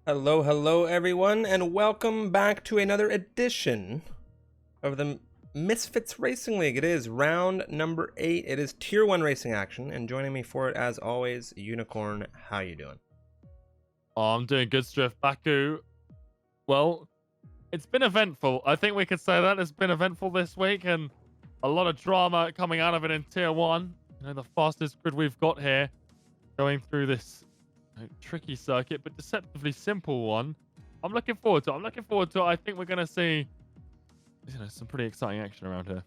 Hello, hello, everyone, and welcome back to another edition of the Misfits Racing League. It is round number 8. It is Tier 1 racing action, and joining me for it, as always, Unicorn. How you doing? Oh, I'm doing good, Striff. Baku, well, it's been eventful. I think we could say that. It's been eventful this week, and a lot of drama coming out of it in Tier 1. You know, the fastest grid we've got here, going through this tricky circuit, but deceptively simple one. I'm looking forward to it. I think we're going to see some pretty exciting action around here.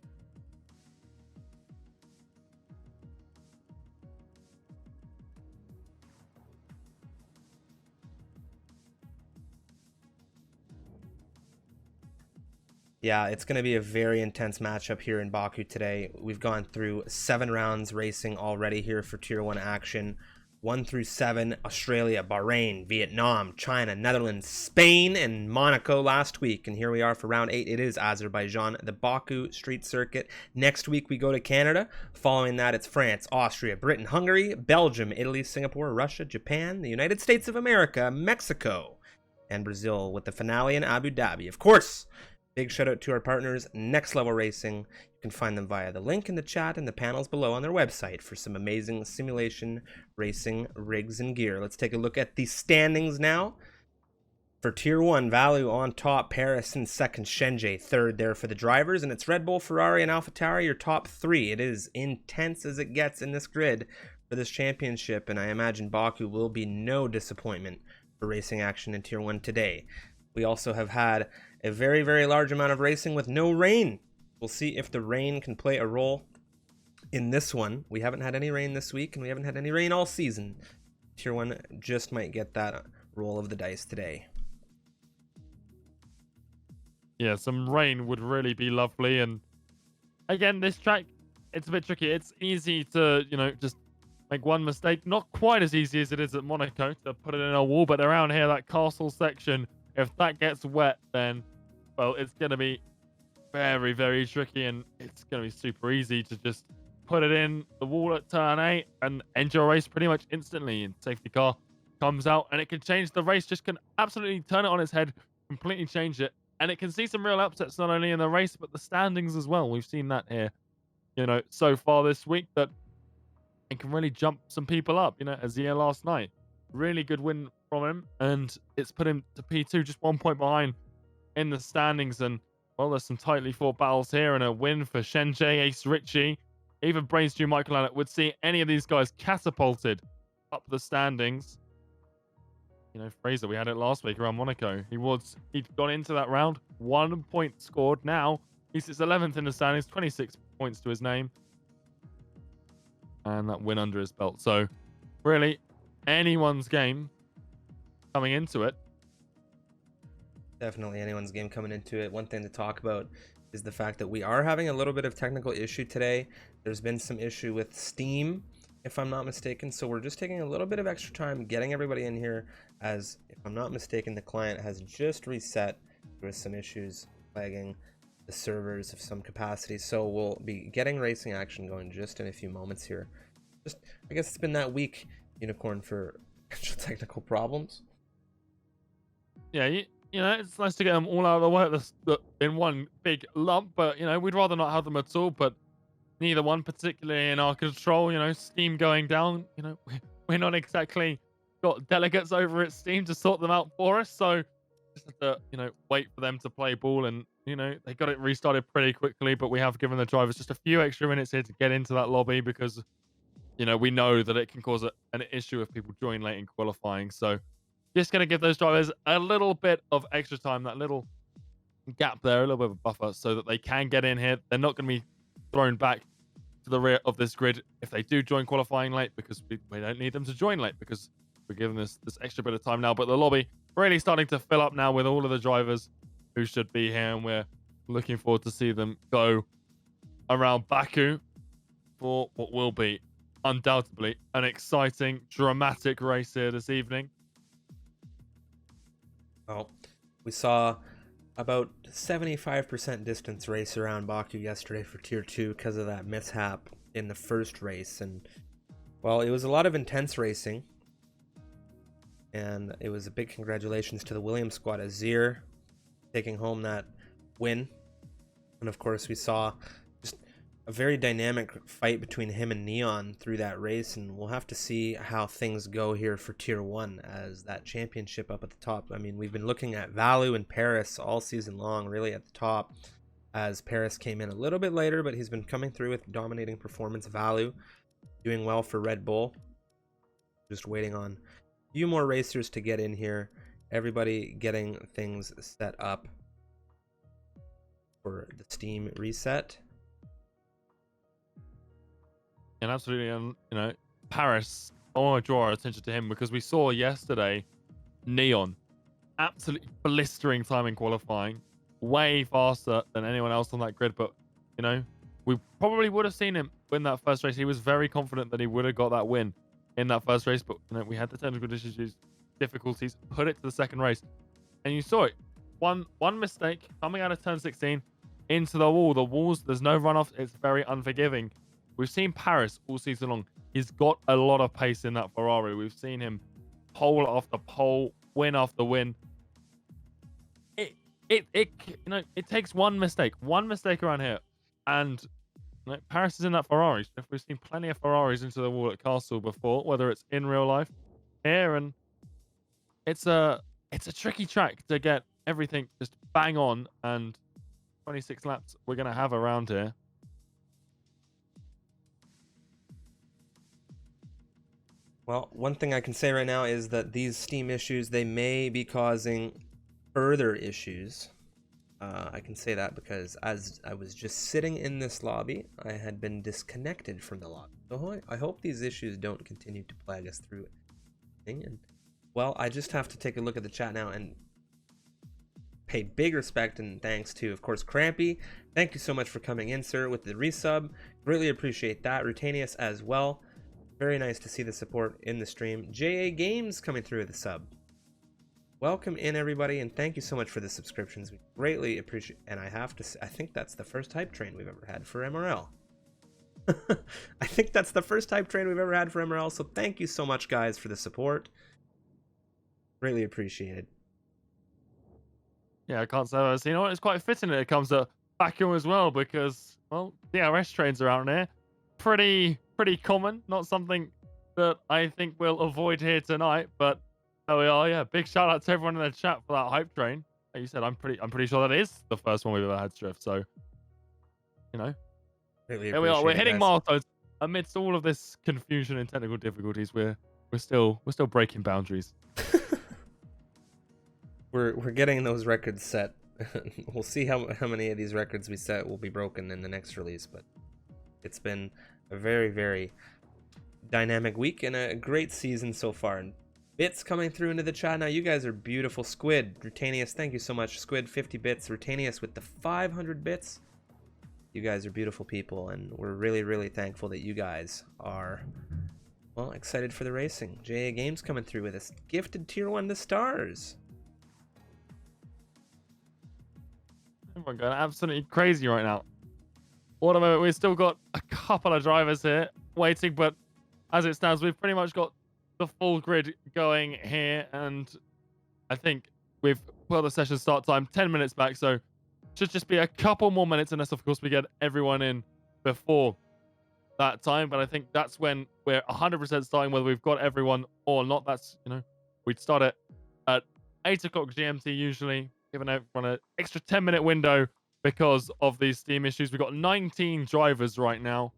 Yeah, it's going to be a very intense matchup here in Baku today. We've gone through 7 rounds racing already here for Tier 1 action. 1 through 7, Australia, Bahrain, Vietnam, China, Netherlands, Spain, and Monaco last week. And here we are for round 8. It is Azerbaijan, the Baku street circuit. Next week we go to Canada. Following that, it's France, Austria, Britain, Hungary, Belgium, Italy, Singapore, Russia, Japan, the United States of America, Mexico, and Brazil, with the finale in Abu Dhabi. Of course, big shout out to our partners, Next Level Racing. You can find them via the link in the chat and the panels below on their website for some amazing simulation racing rigs and gear. Let's take a look at the standings now. For Tier 1, Value on top, Paris in second, Shenzhen third there for the drivers, and it's Red Bull, Ferrari, and AlphaTauri, your top 3. It is intense as it gets in this grid for this championship, and I imagine Baku will be no disappointment for racing action in Tier 1 today. We also have had a very, very large amount of racing with no rain. We'll see if the rain can play a role in this one. We haven't had any rain this week, and we haven't had any rain all season. Tier 1 just might get that roll of the dice today. Yeah, some rain would really be lovely. And again, this track, it's a bit tricky. It's easy to, just make one mistake. Not quite as easy as it is at Monaco to put it in a wall, but around here, that castle section, if that gets wet, then, well, it's going to be very, very tricky, and it's going to be super easy to just put it in the wall at turn 8 and end your race pretty much instantly. And safety car comes out, and it can change the race, just can absolutely turn it on its head, completely change it. And it can see some real upsets, not only in the race, but the standings as well. We've seen that here, so far this week, that it can really jump some people up, Azir last night. Really good win from him, and it's put him to P2, just 1 point behind in the standings. And, well, there's some tightly fought battles here, and a win for Shenzhen, Ace Ritchie. Even Brainstew Michael Allen would see any of these guys catapulted up the standings. Fraser, we had it last week around Monaco. He'd gone into that round, 1 point scored. Now he sits 11th in the standings, 26 points to his name, and that win under his belt. So really, anyone's game coming into it. Definitely anyone's game coming into it. One thing to talk about is the fact that we are having a little bit of technical issue today. There's been some issue with Steam, if I'm not mistaken, so we're just taking a little bit of extra time getting everybody in here, as if I'm not mistaken, the client has just reset with some issues flagging the servers of some capacity. So we'll be getting racing action going just in a few moments here. I guess it's been that week, Unicorn, for potential technical problems. Yeah, it's nice to get them all out of the way in one big lump, but we'd rather not have them at all. But neither one particularly in our control. Steam going down. We're not exactly got delegates over at Steam to sort them out for us, so just have to wait for them to play ball. And they got it restarted pretty quickly, but we have given the drivers just a few extra minutes here to get into that lobby, because we know that it can cause an issue if people join late in qualifying. So just going to give those drivers a little bit of extra time, that little gap there, a little bit of a buffer, so that they can get in here. They're not going to be thrown back to the rear of this grid if they do join qualifying late, because we don't need them to join late, because we're giving this extra bit of time now. But the lobby really starting to fill up now with all of the drivers who should be here, and we're looking forward to see them go around Baku for what will be undoubtedly an exciting, dramatic race here this evening. Well, we saw about 75% distance race around Baku yesterday for Tier 2 because of that mishap in the first race. And, well, it was a lot of intense racing. And it was a big congratulations to the Williams squad, Azir taking home that win. And of course, we saw just a very dynamic fight between him and Neon through that race, and we'll have to see how things go here for Tier 1 as that championship up at the top. I mean, we've been looking at Value and Paris all season long, really at the top, as Paris came in a little bit later, but he's been coming through with dominating performance. Value doing well for Red Bull. Just waiting on a few more racers to get in here. Everybody getting things set up for the Steam reset. And absolutely, Paris, I want to draw our attention to him because we saw yesterday Neon absolutely blistering time in qualifying, way faster than anyone else on that grid. But, we probably would have seen him win that first race. He was very confident that he would have got that win in that first race, but we had the technical difficulties, put it to the second race. And you saw it. One mistake coming out of turn 16 into the wall. The walls, there's no runoff. It's very unforgiving. We've seen Paris all season long. He's got a lot of pace in that Ferrari. We've seen him pole after pole, win after win. It takes one mistake around here, and Paris is in that Ferrari. We've seen plenty of Ferraris into the wall at Castle before, whether it's in real life here, and it's a tricky track to get everything just bang on. And 26 laps we're gonna have around here. Well, one thing I can say right now is that these Steam issues, they may be causing further issues. I can say that because as I was just sitting in this lobby, I had been disconnected from the lobby. So I hope these issues don't continue to plague us through it. And, well, I just have to take a look at the chat now and pay big respect and thanks to, of course, Crampy. Thank you so much for coming in, sir, with the resub. Greatly appreciate that. Rutanius as well. Very nice to see the support in the stream. JA Games coming through with a sub. Welcome in, everybody, and thank you so much for the subscriptions. We greatly appreciate. And I have to say, I think that's the first hype train we've ever had for MRL. I think that's the first hype train we've ever had for MRL. So thank you so much, guys, for the support. Greatly appreciated. Yeah, I can't say I've seen it. It's quite fitting that it comes to Baku as well because, well, DRS trains around here. Pretty common. Not something that I think we'll avoid here tonight, but there we are. Yeah, big shout out to everyone in the chat for that hype train. Like you said, I'm pretty sure that is the first one we've ever had, Strift. So, Really here we are. We're hitting guys. milestones amidst all of this confusion and technical difficulties. We're still breaking boundaries. We're getting those records set. We'll see how many of these records we set will be broken in the next release, but it's been a very, very dynamic week and a great season so far. And bits coming through into the chat now. You guys are beautiful. Squid, Rutanius, thank you so much. Squid, 50 bits. Rutanius with the 500 bits. You guys are beautiful people, and we're really, really thankful that you guys are, well, excited for the racing. JA Games coming through with us. Gifted Tier 1 to stars. Everyone going absolutely crazy right now. What a moment. We've still got a couple of drivers here waiting, but as it stands, we've pretty much got the full grid going here, and I think we've put the session start time 10 minutes back, so should just be a couple more minutes, unless of course we get everyone in before that time. But I think that's when we're 100% starting, whether we've got everyone or not. That's, we'd start it at 8 o'clock GMT usually, giving everyone an extra 10-minute window because of these Steam issues. We've got 19 drivers right now,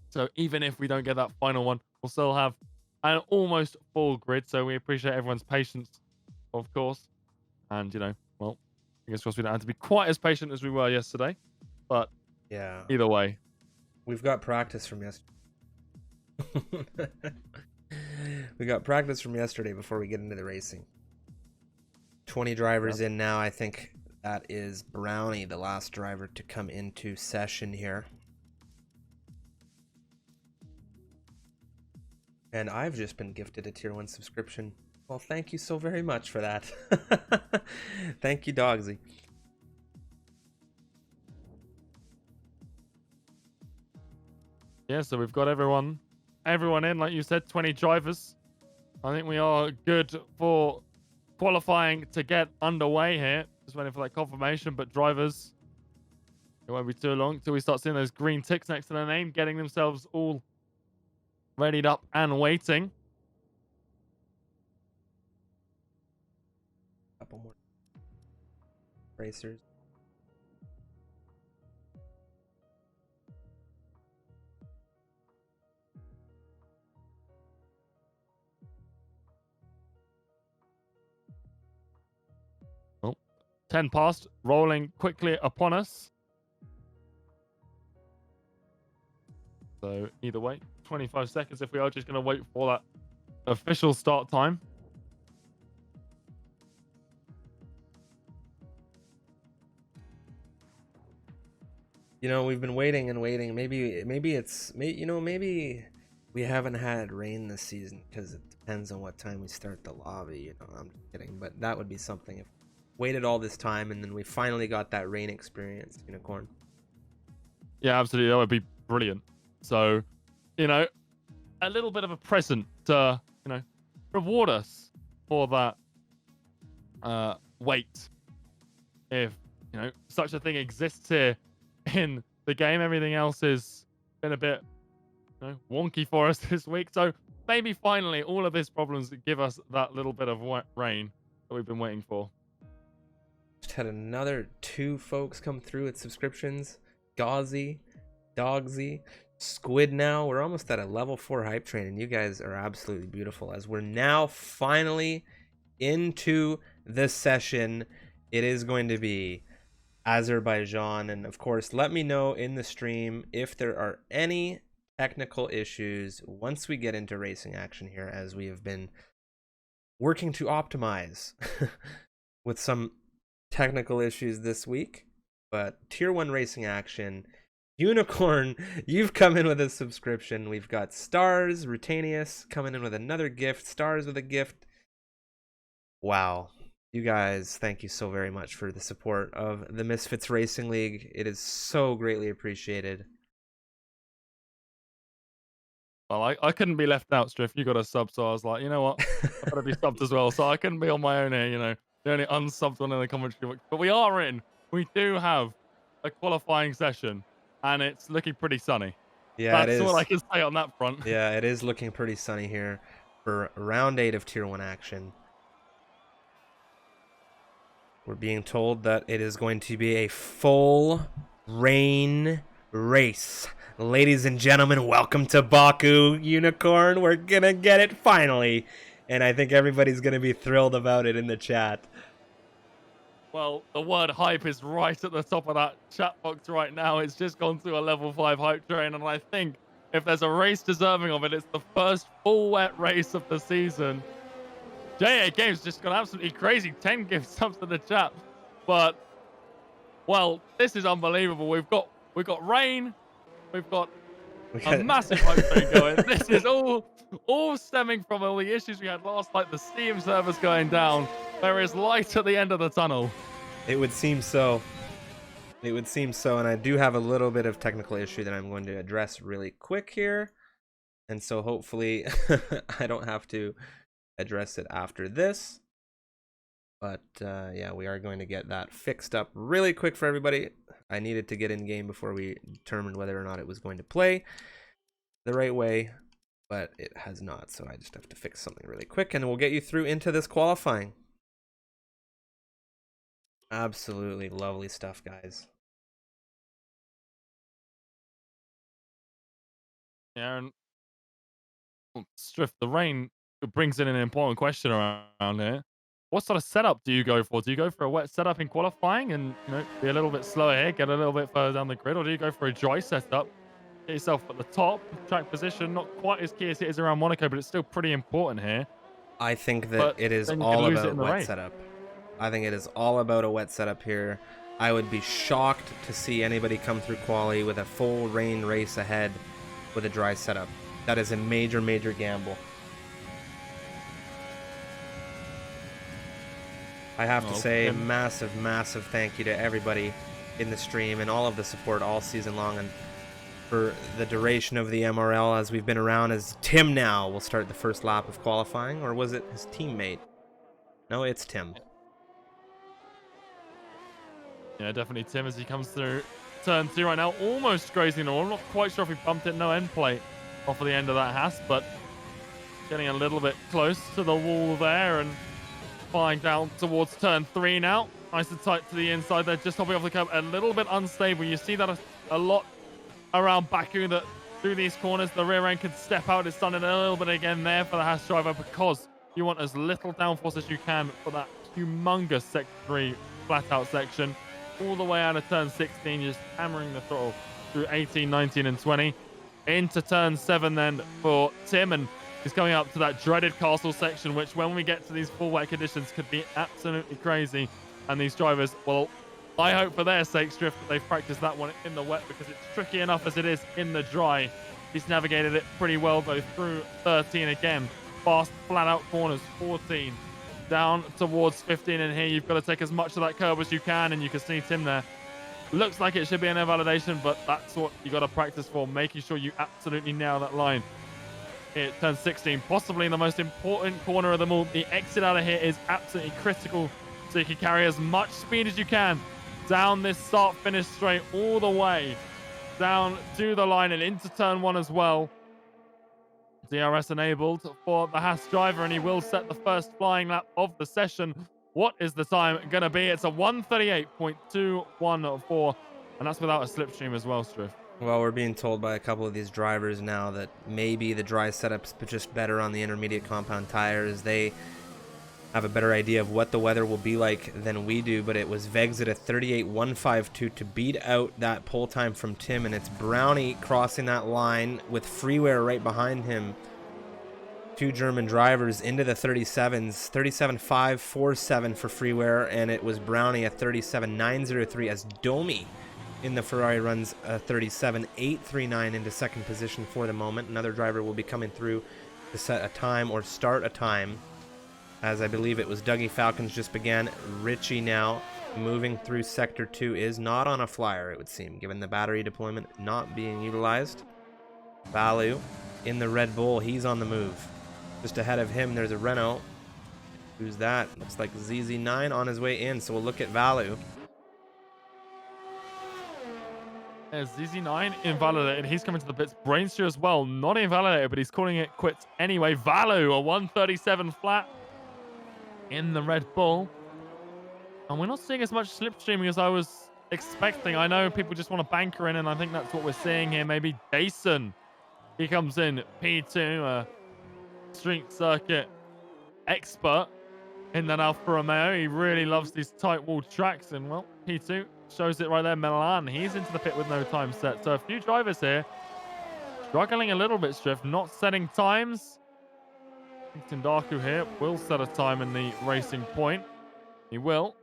so even if we don't get that final one, we'll still have an almost full grid. So we appreciate everyone's patience, of course. And, well, fingers crossed we don't have to be quite as patient as we were yesterday. But yeah, either way, we've got practice from yesterday. We got practice from yesterday before we get into the racing. 20 drivers in now. I think that is Brownie, the last driver to come into session here. And I've just been gifted a Tier 1 subscription. Well, thank you so very much for that. Thank you, Dogsy. Yeah, so we've got everyone in, like you said, 20 drivers. I think we are good for qualifying to get underway here. Just waiting for that confirmation, but drivers, it won't be too long till we start seeing those green ticks next to their name, getting themselves all readied up and waiting. Couple more racers. Oh, 10 past, rolling quickly upon us. So either way, 25 seconds if we are just going to wait for that official start time. You know, we've been waiting and waiting. Maybe we haven't had rain this season because it depends on what time we start the lobby. You know, I'm just kidding, but that would be something if we waited all this time and then we finally got that rain experience, Unicorn. Yeah, absolutely. That would be brilliant. So, you know, a little bit of a present to, you know, reward us for that wait. If, you know, such a thing exists here in the game, everything else has been a bit, you know, wonky for us this week. So maybe finally all of these problems give us that little bit of rain that we've been waiting for. Just had another 2 folks come through with subscriptions. Gauzy, Dogsy, Squid now. We're almost at a level 4 hype train, and you guys are absolutely beautiful as we're now finally into the session. It is going to be Azerbaijan, and of course, let me know in the stream if there are any technical issues once we get into racing action here, as we have been working to optimize with some technical issues this week. But tier 1 racing action, Unicorn, you've come in with a subscription. We've got Stars, Rutanius coming in with another gift, Stars with a gift. Wow. You guys, thank you so very much for the support of the Misfits Racing League. It is so greatly appreciated. Well, I couldn't be left out, Striff. You got a sub, so I was like, you know what? I've got to be subbed as well. So I couldn't be on my own here, you know. The only unsubbed one in the commentary. But we are in. We do have a qualifying session, and it's looking pretty sunny. Yeah, That's all I can say on that front. Yeah, it is looking pretty sunny here for round 8 of Tier 1 action. We're being told that it is going to be a full rain race. Ladies and gentlemen, welcome to Baku, Unicorn. We're gonna get it finally. And I think everybody's gonna be thrilled about it in the chat. Well, the word hype is right at the top of that chat box right now. It's just gone to a level 5 hype train, and I think if there's a race deserving of it, it's the first full wet race of the season. J8 Games just gone absolutely crazy. 10 gift subs to the chat. But, well, this is unbelievable. We've got rain. We've got a massive hype train going. This is all stemming from all the issues we had last night. The Steam servers going down. There is light at the end of the tunnel. It would seem so. It would seem so. And I do have a little bit of technical issue that I'm going to address really quick here. And so hopefully I don't have to address it after this, but yeah, we are going to get that fixed up really quick for everybody. I needed to get in game before we determined whether or not it was going to play the right way, but it has not, so I just have to fix something really quick and we'll get you through into this qualifying. Absolutely lovely stuff, guys. Aaron, Striff, the rain brings in an important question around here. What sort of setup do you go for? Do you go for a wet setup in qualifying and, you know, be a little bit slower here, get a little bit further down the grid, or do you go for a dry setup, get yourself at the top, track position, not quite as key as it is around Monaco, but it's still pretty important here. I think that it is all about wet setup. I think it is all about a wet setup here. I would be shocked to see anybody come through quali with a full rain race ahead with a dry setup. That is a major, major gamble. I have to say a massive, massive thank you to everybody in the stream and all of the support all season long. And for the duration of the MRL as we've been around, as Tim now will start the first lap of qualifying, or was it his teammate? No, it's Tim. Yeah, definitely Tim as he comes through turn 2 right now, almost grazing the wall. I'm not quite sure if he bumped it. No end plate off of the end of that Haas, but getting a little bit close to the wall there and flying down towards turn 3 now. Nice and tight to the inside there, just hopping off the curb. A little bit unstable. You see that a lot around Baku, that through these corners, the rear end can step out. It's done it a little bit again there for the Haas driver because you want as little downforce as you can for that humongous Sector 3 flat out section. All the way out of turn 16, just hammering the throttle through 18, 19, and 20. Into turn 7 then for Tim, and he's going up to that dreaded castle section, which when we get to these full wet conditions could be absolutely crazy. And these drivers, well, I hope for their sakes, Drift, that they've practiced that one in the wet, because it's tricky enough as it is in the dry. He's navigated it pretty well, though, through 13 again. Fast, flat-out corners, 14. Down towards 15, and here you've got to take as much of that curb as you can, and you can see Tim there. Looks like it should be an invalidation, but that's what you got to practice for, making sure you absolutely nail that line. It turns 16, possibly the most important corner of them all. The exit out of here is absolutely critical, so you can carry as much speed as you can down this start-finish straight all the way down to the line and into turn 1 as well. DRS enabled for the Haas driver, and he will set the first flying lap of the session. What is the time going to be? It's a 1:38.214, and that's without a slipstream as well, Striff. Well, we're being told by a couple of these drivers now that maybe the dry setup's just better on the intermediate compound tires. They have a better idea of what the weather will be like than we do, but it was Vegs at a 38.152 to beat out that pole time from Tim, and it's Brownie crossing that line with Freeware right behind him. Two German drivers into the 37s, 37.547 for Freeware, and it was Brownie at 37.903 as Domi in the Ferrari runs a 37.839 into second position for the moment. Another driver will be coming through to set a time or start a time, as I believe it was Dougie Falcons just began. Richie now moving through Sector 2 is not on a flyer, it would seem, given the battery deployment not being utilized. Balu in the Red Bull, he's on the move. Just ahead of him, there's a Renault. Who's that? Looks like ZZ9 on his way in, so we'll look at Valu. There's ZZ9 invalidated. He's coming to the pits. Brainster as well, not invalidated, but he's calling it quits anyway. Valu, a 137 flat in the Red Bull. And we're not seeing as much slipstreaming as I was expecting. I know people just want to banker in, and I think that's what we're seeing here. Maybe Jason, he comes in P2, street circuit expert in that Alfa Romeo. He really loves these tight walled tracks, and well, P2 shows it right there. Milan, he's into the pit with no time set. So a few drivers here struggling a little bit, Striff, not setting times. Tindaku here will set a time in the racing point. He will.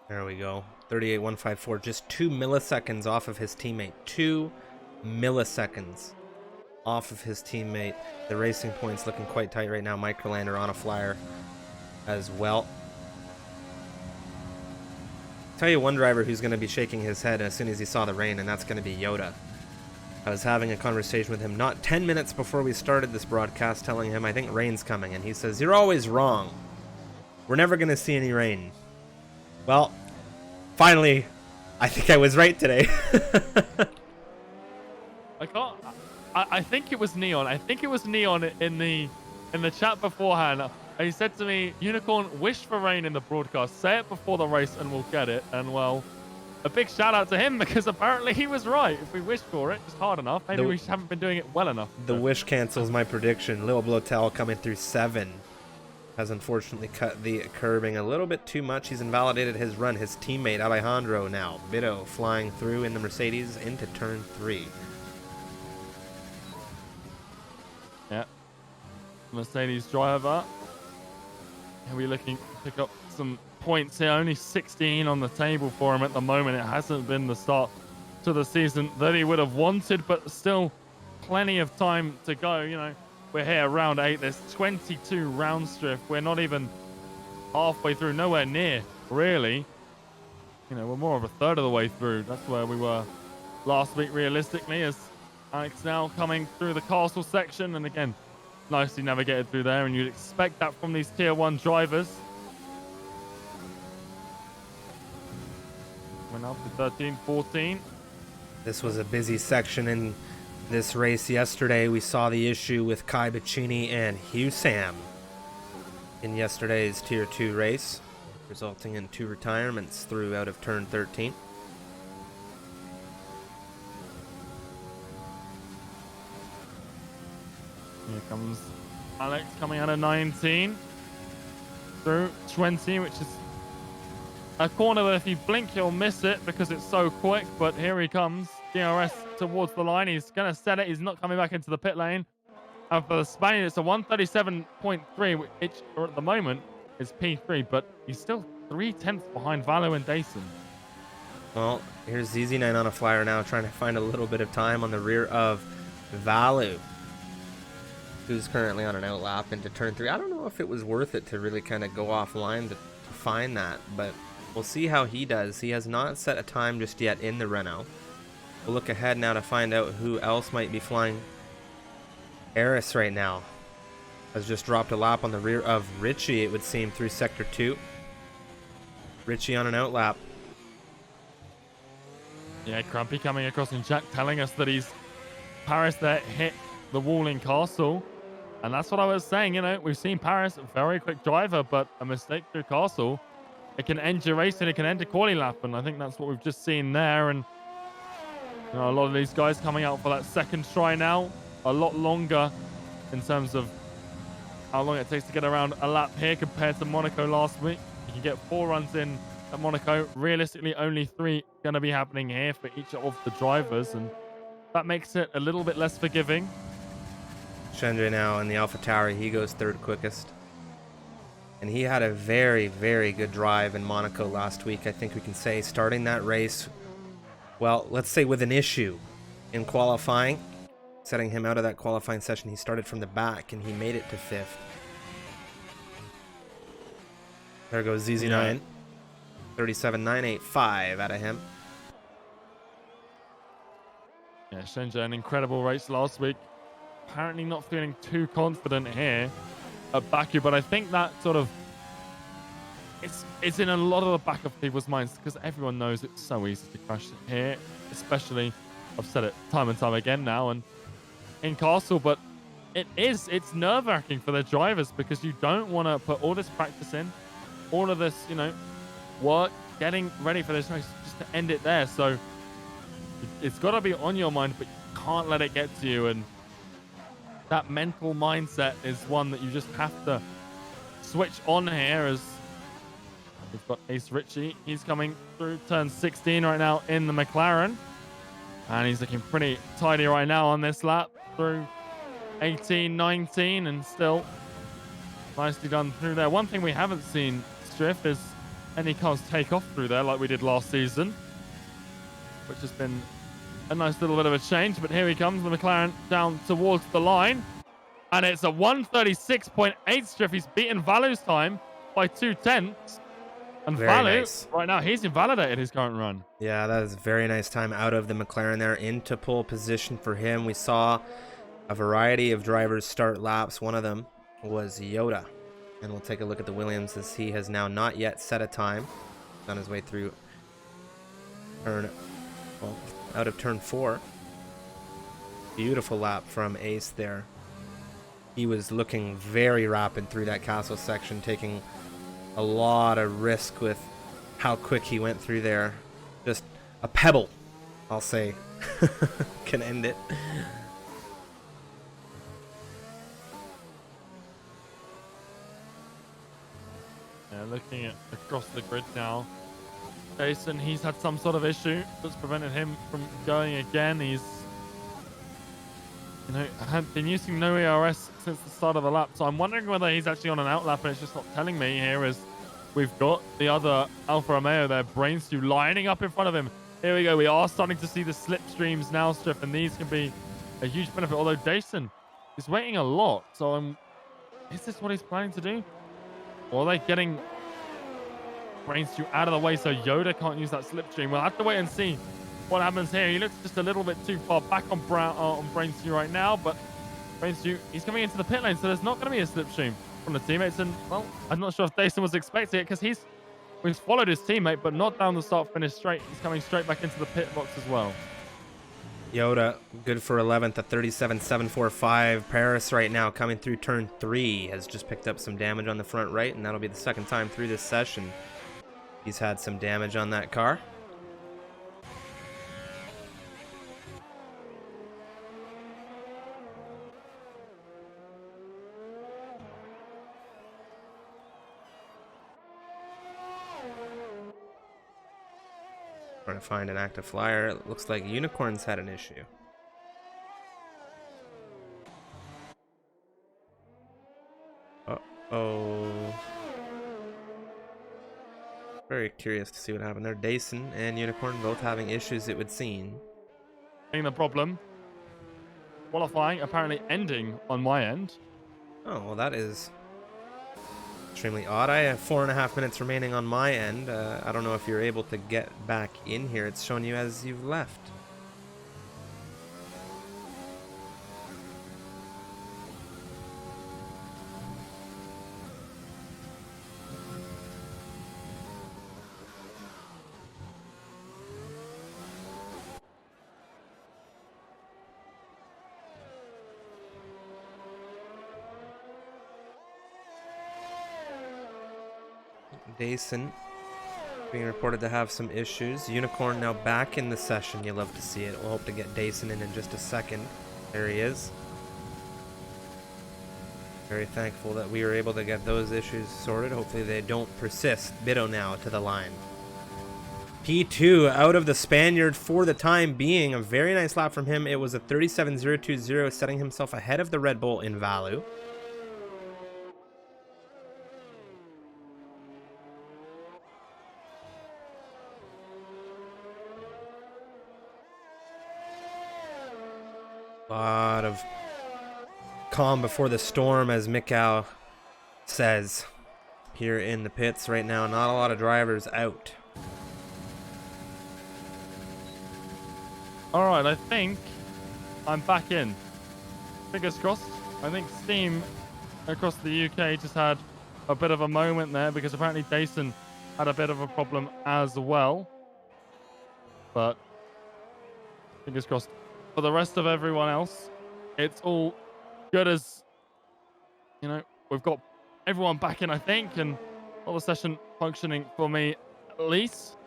There we go. 38.154, just 2 milliseconds off of his teammate. 2 milliseconds off of his teammate. The racing point's looking quite tight right now. Microlander on a flyer as well. Tell you one driver who's going to be shaking his head as soon as he saw the rain, and that's going to be Yoda. I was having a conversation with him not 10 minutes before we started this broadcast, telling him I think rain's coming, and he says, "You're always wrong. We're never going to see any rain." Well, finally, I think I was right today. I think it was Neon. I think it was Neon in the chat beforehand. He said to me, "Unicorn, wish for rain in the broadcast. Say it before the race and we'll get it." And well, a big shout out to him, because apparently he was right. If we wish for it just hard enough, maybe we haven't been doing it well enough. The wish cancels my prediction. Lil Blotel coming through 7 has unfortunately cut the curbing a little bit too much. He's invalidated his run. His teammate Alejandro now. Bido flying through in the Mercedes into turn 3. Yeah. Mercedes driver. Are we looking to pick up some points here? Only 16 on the table for him at the moment. It hasn't been the start to the season that he would have wanted, but still plenty of time to go. You know, we're here round 8. There's 22 round Striff. We're not even halfway through, nowhere near, really. You know, we're more of a third of the way through. That's where we were last week realistically, as Alex now coming through the castle section, and again, nicely navigated through there, and you'd expect that from these tier 1 drivers. Went up to 13, 14. This was a busy section in this race yesterday. We saw the issue with Kai Bacchini and Husam in yesterday's Tier 2 race, resulting in 2 retirements through out of turn 13. Here comes Alex coming out of 19 through 20, which is a corner that if you blink, you'll miss it because it's so quick. But here he comes, DRS towards the line. He's going to set it. He's not coming back into the pit lane. And for the Spaniard, it's a 137.3, which at the moment is P3, but he's still 3/10 behind Valo and Dason. Well, here's ZZ9 on a flyer now, trying to find a little bit of time on the rear of Valu, who's currently on an outlap into turn 3. I don't know if it was worth it to really kind of go offline to find that, but we'll see how he does. He has not set a time just yet in the Renault. We'll look ahead now to find out who else might be flying. Eris right now has just dropped a lap on the rear of Richie, it would seem, through Sector 2. Richie on an outlap. Yeah, Crumpy coming across in chat telling us that he's Paris that hit the wall in Castle. And that's what I was saying, you know, we've seen Paris, a very quick driver, but a mistake through Castle, it can end your race and it can end a quali lap. And I think that's what we've just seen there. And you know, a lot of these guys coming out for that second try now, a lot longer in terms of how long it takes to get around a lap here compared to Monaco last week. You can get 4 runs in at Monaco. Realistically, only 3 going to be happening here for each of the drivers, and that makes it a little bit less forgiving. Shendra now in the Alpha Tower, he goes 3rd quickest. And he had a very, very good drive in Monaco last week, I think we can say, starting that race, well, let's say with an issue in qualifying, setting him out of that qualifying session. He started from the back and he made it to 5th. There goes ZZ9. 37.985 out of him. Yeah, Shenja, an incredible race last week. Apparently not feeling too confident here at Baku, but I think that sort of it's in a lot of the back of people's minds because everyone knows it's so easy to crash here, especially, I've said it time and time again now, and in Castle, but it's nerve-wracking for the drivers because you don't want to put all this practice in, all of this, you know, work, getting ready for this race just to end it there. So it's got to be on your mind, but you can't let it get to you. And that mental mindset is one that you just have to switch on here. As we've got Ace Ritchie, he's coming through turn 16 right now in the McLaren, and he's looking pretty tidy right now on this lap through 18, 19, and still nicely done through there. One thing we haven't seen, Striff, is any cars take off through there like we did last season, which has been a nice little bit of a change. But here he comes, the McLaren down towards the line, and it's a 136.8 Striff. He's beaten Valu's time by 2/10. And Valu, nice. Right now, he's invalidated his current run. Yeah, that is a very nice time out of the McLaren there into pole position for him. We saw a variety of drivers start laps. One of them was Yoda. And we'll take a look at the Williams as he has now not yet set a time. On his way through out of turn 4. Beautiful lap from Ace there. He was looking very rapid through that castle section, taking a lot of risk with how quick he went through there. Just a pebble, I'll say, can end it. Yeah, looking at across the grid now, Jason, he's had some sort of issue that's prevented him from going again. He's, you know, had been using no ERS since the start of the lap, so I'm wondering whether he's actually on an outlap and it's just not telling me here, as we've got the other Alfa Romeo there, Brainstew, lining up in front of him. Here we go. We are starting to see the slipstreams now, Striff, and these can be a huge benefit, although Jason is waiting a lot. So is this what he's planning to do? Or are they getting Brainstew out of the way so Yoda can't use that slipstream? We'll have to wait and see what happens here. He looks just a little bit too far back on Brainstew right now, but Brainstew, he's coming into the pit lane, so there's not going to be a slipstream from the teammates. And, well, I'm not sure if Dason was expecting it because he's followed his teammate, but not down the start-finish straight. He's coming straight back into the pit box as well. Yoda, good for 11th at 37.745. Paris right now coming through turn 3 has just picked up some damage on the front right, and that'll be the second time through this session he's had some damage on that car. Trying to find an active flyer. It looks like Unicorn's had an issue. Uh-oh. Very curious to see what happened there. Dason and Unicorn both having issues, it would seem. The problem. Qualifying apparently ending on my end. Oh, well, that is extremely odd. I have 4.5 minutes remaining on my end. I don't know if you're able to get back in here. It's showing you as you've left. Dason being reported to have some issues. Unicorn now back in the session. You love to see it. We'll hope to get Dason in just a second. There he is. Very thankful that we were able to get those issues sorted. Hopefully they don't persist. Bido now to the line. P2 out of the Spaniard for the time being. A very nice lap from him. It was a 37.020, setting himself ahead of the Red Bull in Valu. Lot of calm before the storm, as Mikau says here in the pits right now. Not a lot of drivers out. All right, I think I'm back in. Fingers crossed. I think Steam across the UK just had a bit of a moment there because apparently Dason had a bit of a problem as well. But fingers crossed. For the rest of everyone else, it's all good as, you know, we've got everyone back in, I think, and all the session functioning for me at least.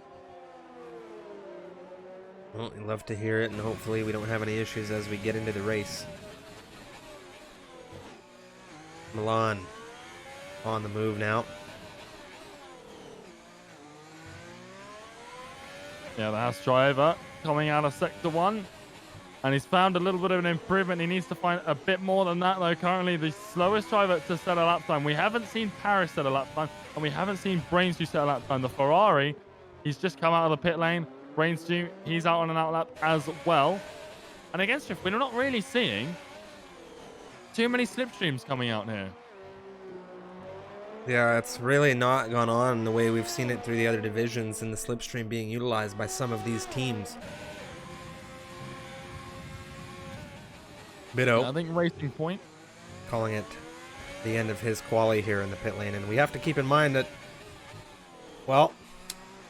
Well, we love to hear it, and hopefully we don't have any issues as we get into the race. Milan on the move now. Yeah, the Haas driver coming out of Sector 1. And he's found a little bit of an improvement. He needs to find a bit more than that, though. Currently, the slowest driver to set a lap time. We haven't seen Paris set a lap time, and we haven't seen Brainstew set a lap time. The Ferrari, he's just come out of the pit lane. Brainstew, he's out on an outlap as well. And against Drift, we're not really seeing too many slipstreams coming out here. Yeah, it's really not gone on the way we've seen it through the other divisions, and the slipstream being utilized by some of these teams. Bido, I think Racing Point calling it the end of his quali here in the pit lane. And we have to keep in mind that, well,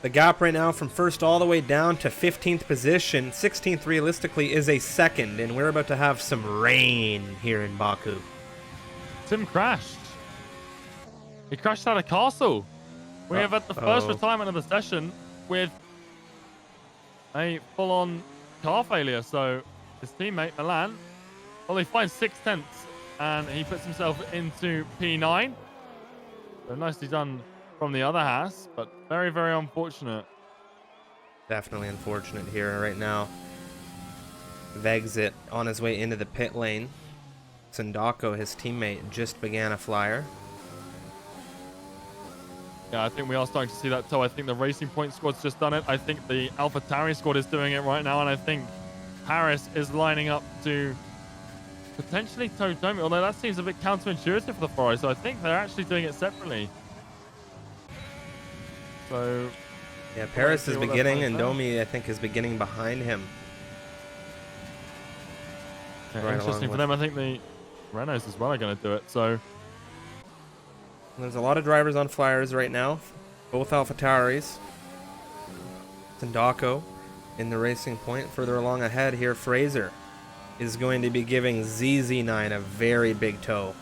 the gap right now from first all the way down to 15th position, 16th realistically, is a second. And we're about to have some rain here in Baku. Tim crashed. He crashed out of castle. We have had the first retirement of the session with a full-on car failure. So his teammate, Milan, well, he finds 6/10 and he puts himself into P9. So nicely done from the other Haas, but very, very unfortunate. Definitely unfortunate here right now. Vexit on his way into the pit lane. Sandako, his teammate, just began a flyer. Yeah, I think we are starting to see that too. I think the Racing Point squad's just done it. I think the AlphaTauri squad is doing it right now, and I think Paris is lining up to potentially toe Domi, although that seems a bit counterintuitive for the Ferrari, so I think they're actually doing it separately. So Yeah, We'll wait and Paris see is what their beginning, plans and are. Domi, I think, is beginning behind him. Yeah, Right interesting along for with. them. I think the Renaults as well are going to do it. So There's a lot of drivers on flyers right now. Both AlphaTauris. Sindako in the racing point. Further along ahead here, Fraser is going to be giving ZZ9 a very big tow.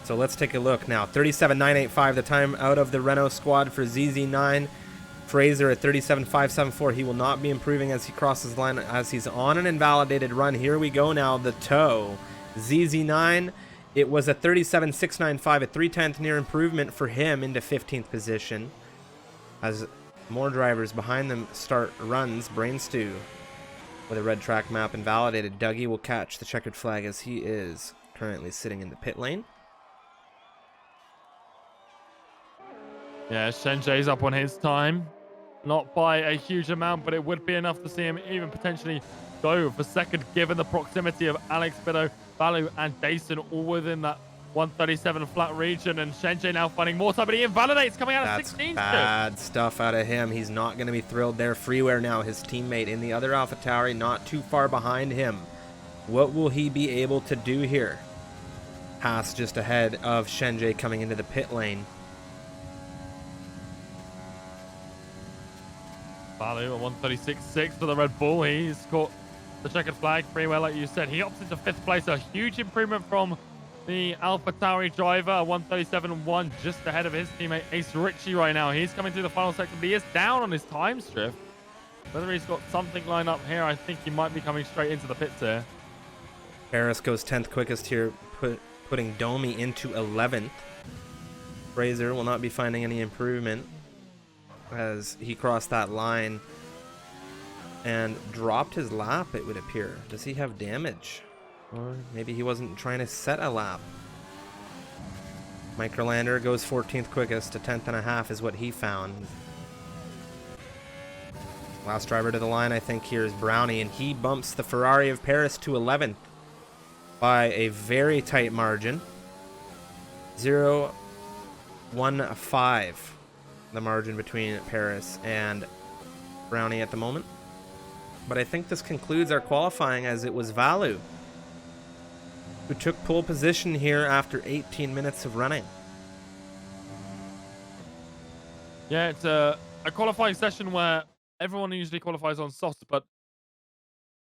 So let's take a look now. 37.985, the time out of the Renault squad for ZZ9. Fraser at 37.574. He will not be improving as he crosses the line, as he's on an invalidated run. Here we go now, the tow. ZZ9, it was a 37.695, a 3/10 near improvement for him into 15th position. As more drivers behind them start runs, Brain Stew with a red track map invalidated. Dougie will catch the checkered flag as he is currently sitting in the pit lane. yeah, Shenjay's up on his time. Not by a huge amount, but it would be enough to see him even potentially go for second, given the proximity of Alex Bido, Balu, and Dason all within that 137 flat region. And Shenjay now finding more time, but he invalidates coming out of That's 16th. bad stuff out of him. He's not going to be thrilled there. Freeware now, his teammate in the other AlphaTauri, not too far behind him. What will he be able to do here? Haas just ahead of Shenjay coming into the pit lane. Balu at 136.6 for the Red Bull. He's caught the checkered flag pretty well, like you said. He opts into 5th place. A huge improvement from the AlphaTauri driver, 137.1, just ahead of his teammate Ace Ritchie right now. He's coming through the final sector, but he is down on his time strip. Whether he's got something lined up here, I think he might be coming straight into the pits here. Paris goes 10th quickest here, putting Domi into 11th. Fraser will not be finding any improvement as he crossed that line and dropped his lap, it would appear. Does he have damage? Or maybe he wasn't trying to set a lap. Microlander goes 14th quickest, a 10th and a half is what he found. Last driver to the line, I think, here is Brownie, and he bumps the Ferrari of Paris to 11th by a very tight margin. 0.15, the margin between Paris and Brownie at the moment. But I think this concludes our qualifying, as it was Valu who took pole position here after 18 minutes of running. Yeah, it's a qualifying session where everyone usually qualifies on soft, but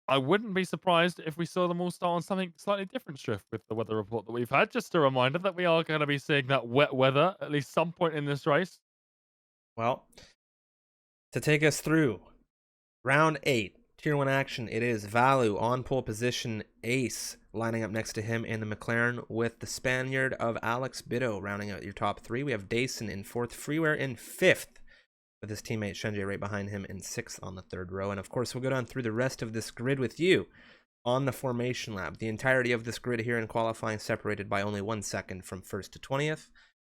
I wouldn't be surprised if we saw them all start on something slightly different, Shift, with the weather report that we've had. Just a reminder that we are going to be seeing that wet weather at least some point in this race. Well, to take us through round 8, Tier 1 action, it is Valu on pole position, Ace lining up next to him in the McLaren with the Spaniard of Alex Bido rounding out your top 3. We have Dason in 4th, Freeware in 5th, with his teammate Shenjay right behind him in 6th on the 3rd row. And of course, we'll go down through the rest of this grid with you on the formation lap. The entirety of this grid here in qualifying separated by only 1 second from 1st to 20th,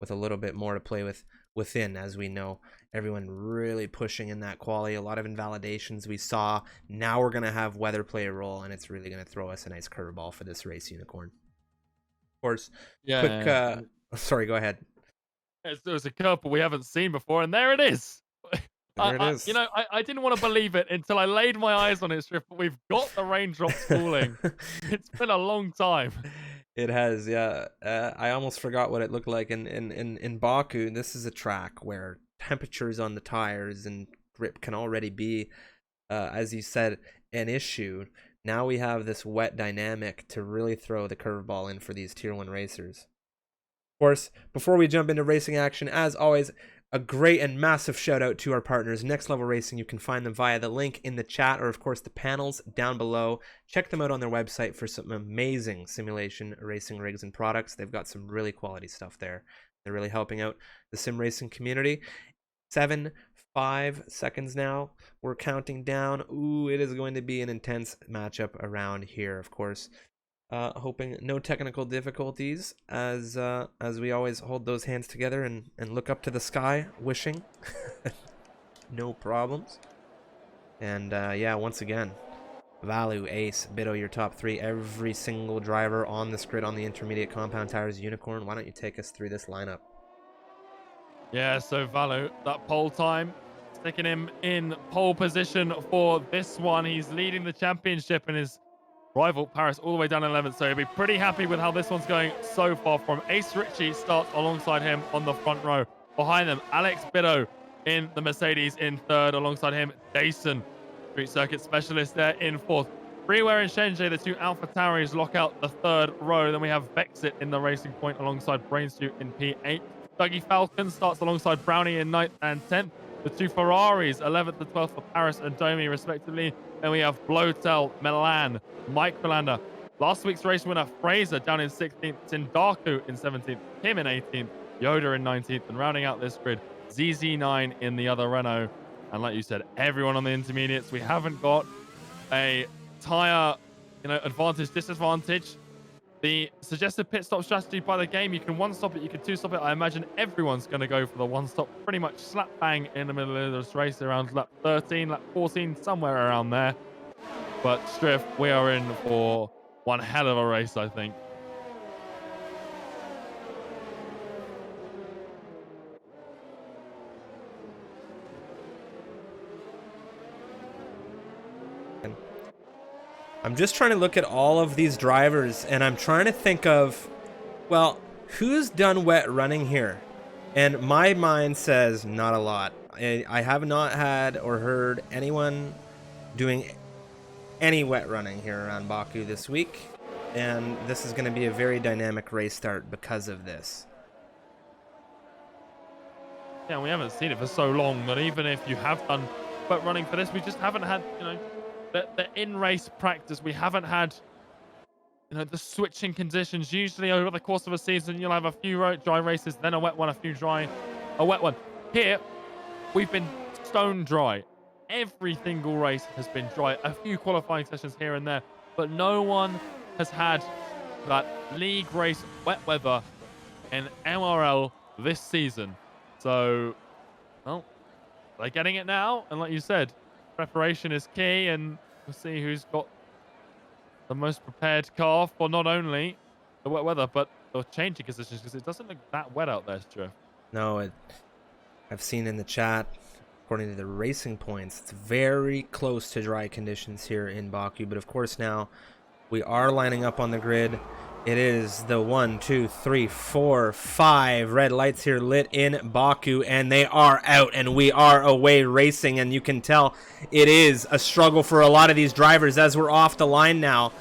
with a little bit more to play with within, as we know. Everyone really pushing in that quali. A lot of invalidations we saw. Now we're going to have weather play a role, and it's really going to throw us a nice curveball for this race, Unicorn. Of course, Yeah. sorry, go ahead. It was a curveball we haven't seen before, and there it is. There it is. I didn't want to believe it until I laid my eyes on it, Strift, but we've got the raindrops falling. It's been a long time. It has, yeah. I almost forgot what it looked like in Baku. This is a track where temperatures on the tires and grip can already be, as you said, an issue. Now we have this wet dynamic to really throw the curveball in for these Tier 1 racers. Of course, before we jump into racing action, as always, a great and massive shout out to our partners, Next Level Racing. You can find them via the link in the chat, or of course the panels down below. Check them out on their website for some amazing simulation racing rigs and products. They've got some really quality stuff there. They're really helping out the sim racing community. 5 seconds now. We're counting down. Ooh, it is going to be an intense matchup around here, of course. Hoping no technical difficulties, as we always hold those hands together and look up to the sky, wishing no problems. And yeah, once again, Valu, Ace, Bido, your top 3. Every single driver on this grid on the intermediate compound tires. Unicorn, why don't you take us through this lineup? Yeah, so Valu, that pole time, sticking him in pole position for this one. He's leading the championship and his rival Paris all the way down 11th. So he'll be pretty happy with how this one's going so far. From Ace Ritchie starts alongside him on the front row. Behind them, Alex Biddo in the Mercedes in third. Alongside him, Jason, street circuit specialist there in fourth. Freeware and Shenjie, the two Alpha Tauris, lock out the third row. Then we have Vexit in the Racing Point alongside Brainsuit in P8. Dougie Falcon starts alongside Brownie in 9th and 10th. The two Ferraris, 11th and 12th for Paris and Domi, respectively. Then we have Blotel, Milan, Mike Rolanda. Last week's race winner, Fraser, down in 16th. Sindaku in 17th. Kim in 18th. Yoda in 19th. And rounding out this grid, ZZ9 in the other Renault. And like you said, everyone on the intermediates. We haven't got a tire, advantage, disadvantage. The suggested pit stop strategy by the game, you can one stop it, you can two stop it. I imagine everyone's going to go for the one stop, pretty much slap bang in the middle of this race around lap 13, lap 14, somewhere around there. But Striff, we are in for one hell of a race, I think. I'm just trying to look at all of these drivers, and I'm trying to think of, well, who's done wet running here? And my mind says not a lot. I have not had or heard anyone doing any wet running here around Baku this week, and this is going to be a very dynamic race start because of this. Yeah, we haven't seen it for so long that even if you have done wet running for this, we just haven't had, the in-race practice. We haven't had, the switching conditions. Usually over the course of a season, you'll have a few dry races, then a wet one, a wet one. Here, we've been stone dry. Every single race has been dry. A few qualifying sessions here and there, but no one has had that league race wet weather in MRL this season. So, well, they're getting it now, and like you said, preparation is key, and we'll see who's got the most prepared car for not only the wet weather, but the changing conditions, because it doesn't look that wet out there, Striff. No, I've seen in the chat, according to the racing points, it's very close to dry conditions here in Baku. But of course now we are lining up on the grid. It is the 1, 2, 3, 4, 5 red lights here lit in Baku, and they are out, and we are away racing. And you can tell it is a struggle for a lot of these drivers as we're off the line now.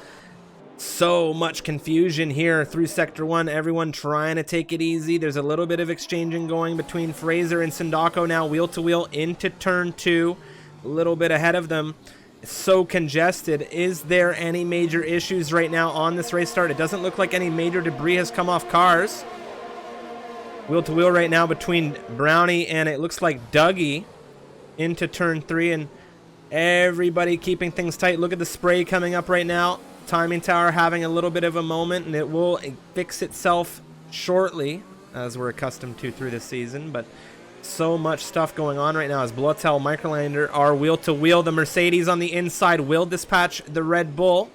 So much confusion here through Sector 1. Everyone trying to take it easy. There's a little bit of exchanging going between Fraser and Sindako now, wheel to wheel into turn 2. A little bit ahead of them. So congested. Is there any major issues right now on this race start? It doesn't look like any major debris has come off cars. Wheel to wheel right now between Brownie and it looks like Dougie into turn 3, and everybody keeping things tight. Look at the spray coming up right now. Timing tower having a little bit of a moment, and it will fix itself shortly, as we're accustomed to through the season. But so much stuff going on right now as Blotel, Microlander are wheel to wheel. The Mercedes on the inside will dispatch the Red Bull.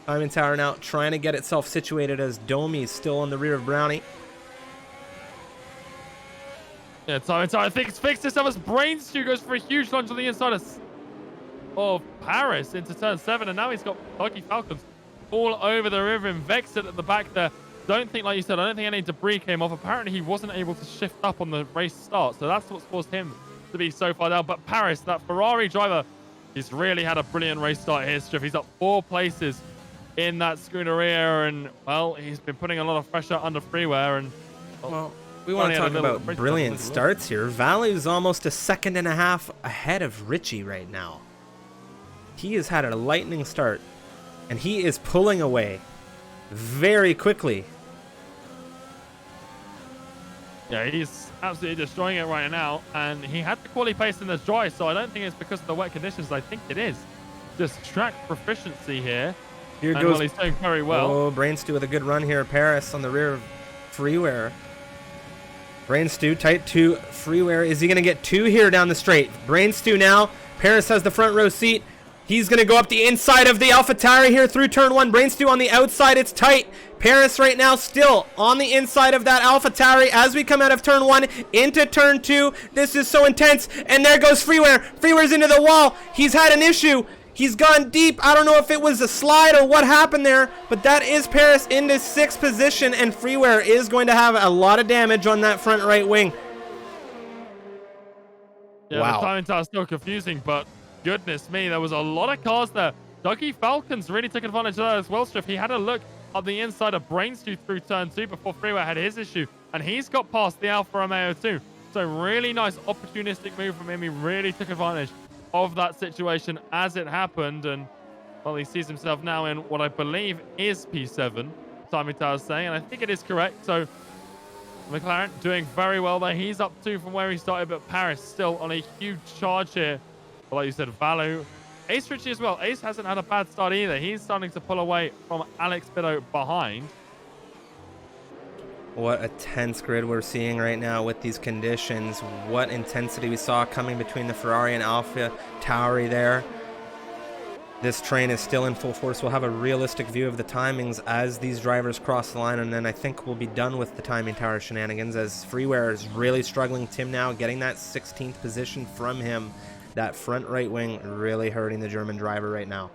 Timing tower now trying to get itself situated as Domi is still on the rear of Brownie. Yeah, Timing tower, I think it's fixed itself as Brainstew goes for a huge lunge on the inside of Paris into turn 7, and now he's got Dougie Falcons all over the river and Vexit at the back there. Don't think, like you said, I don't think any debris came off. Apparently, he wasn't able to shift up on the race start, so that's what's caused him to be so far down. But Paris, that Ferrari driver, he's really had a brilliant race start here, Striff. He's up 4 places in that Scuderia, and, well, he's been putting a lot of pressure under Freeware. And, well, we want to talk about brilliant starts here. Value's almost a 1.5 seconds ahead of Richie right now. He has had a lightning start, and he is pulling away very quickly. Yeah, he's absolutely destroying it right now, and he had the quality pace in the dry, so I don't think it's because of the wet conditions. I think it is just track proficiency here. Here and goes. Well, he's doing very well. Oh, Brainstew with a good run here. Paris on the rear of Freeware. Brainstew tight to Freeware. Is he going to get 2 here down the straight? Brainstew now. Paris has the front row seat. He's going to go up the inside of the AlphaTauri here through turn 1. Brainstew on the outside. It's tight. Paris right now still on the inside of that AlphaTauri as we come out of turn 1 into turn 2. This is so intense. And there goes Freeware. Freeware's into the wall. He's had an issue. He's gone deep. I don't know if it was a slide or what happened there, but that is Paris into 6th position, and Freeware is going to have a lot of damage on that front right wing. Yeah, wow. The timing tower is still confusing, but goodness me, there was a lot of cars there. Dougie Falcons really took advantage of that as well, Striff. He had a look up the inside of Brainstew through turn 2 before Freeware had his issue, and he's got past the Alfa Romeo too. So really nice opportunistic move from him. He really took advantage of that situation as it happened, and well, he sees himself now in what I believe is P7, timing tower is saying, and I think it is correct. So McLaren doing very well there. He's up 2 from where he started, but Paris still on a huge charge here. But like you said, Valu, Ace Ritchie as well. Ace hasn't had a bad start either. He's starting to pull away from Alex Biddo behind. What a tense grid we're seeing right now with these conditions. What intensity we saw coming between the Ferrari and AlphaTauri there. This train is still in full force. We'll have a realistic view of the timings as these drivers cross the line, and then I think we'll be done with the timing tower shenanigans as Freeware is really struggling. Tim now getting that 16th position from him. That front right wing really hurting the German driver right now.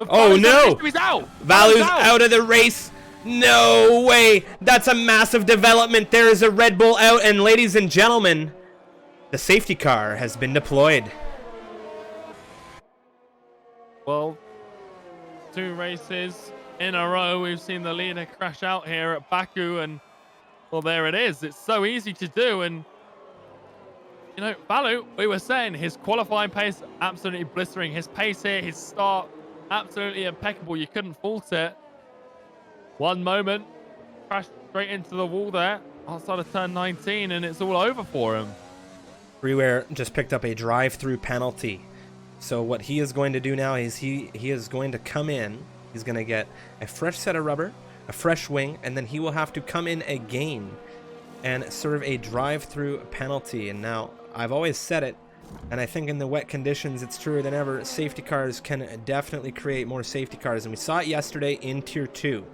Oh no! He's out! Valu's out of the race. No way! That's a massive development. There is a Red Bull out, and ladies and gentlemen, the safety car has been deployed. Well, 2 races in a row, we've seen the leader crash out here at Baku, and well, there it is. It's so easy to do, and you know, Valu, we were saying his qualifying pace absolutely blistering. His pace here, his start, absolutely impeccable. You couldn't fault it. One moment, crashed straight into the wall there outside of turn 19, and it's all over for him. Freeware just picked up a drive-through penalty. So what he is going to do now is he is going to come in. He's going to get a fresh set of rubber, a fresh wing, and then he will have to come in again and serve a drive-through penalty. And now, I've always said it, and I think in the wet conditions it's truer than ever. Safety cars can definitely create more safety cars, and we saw it yesterday in Tier 2.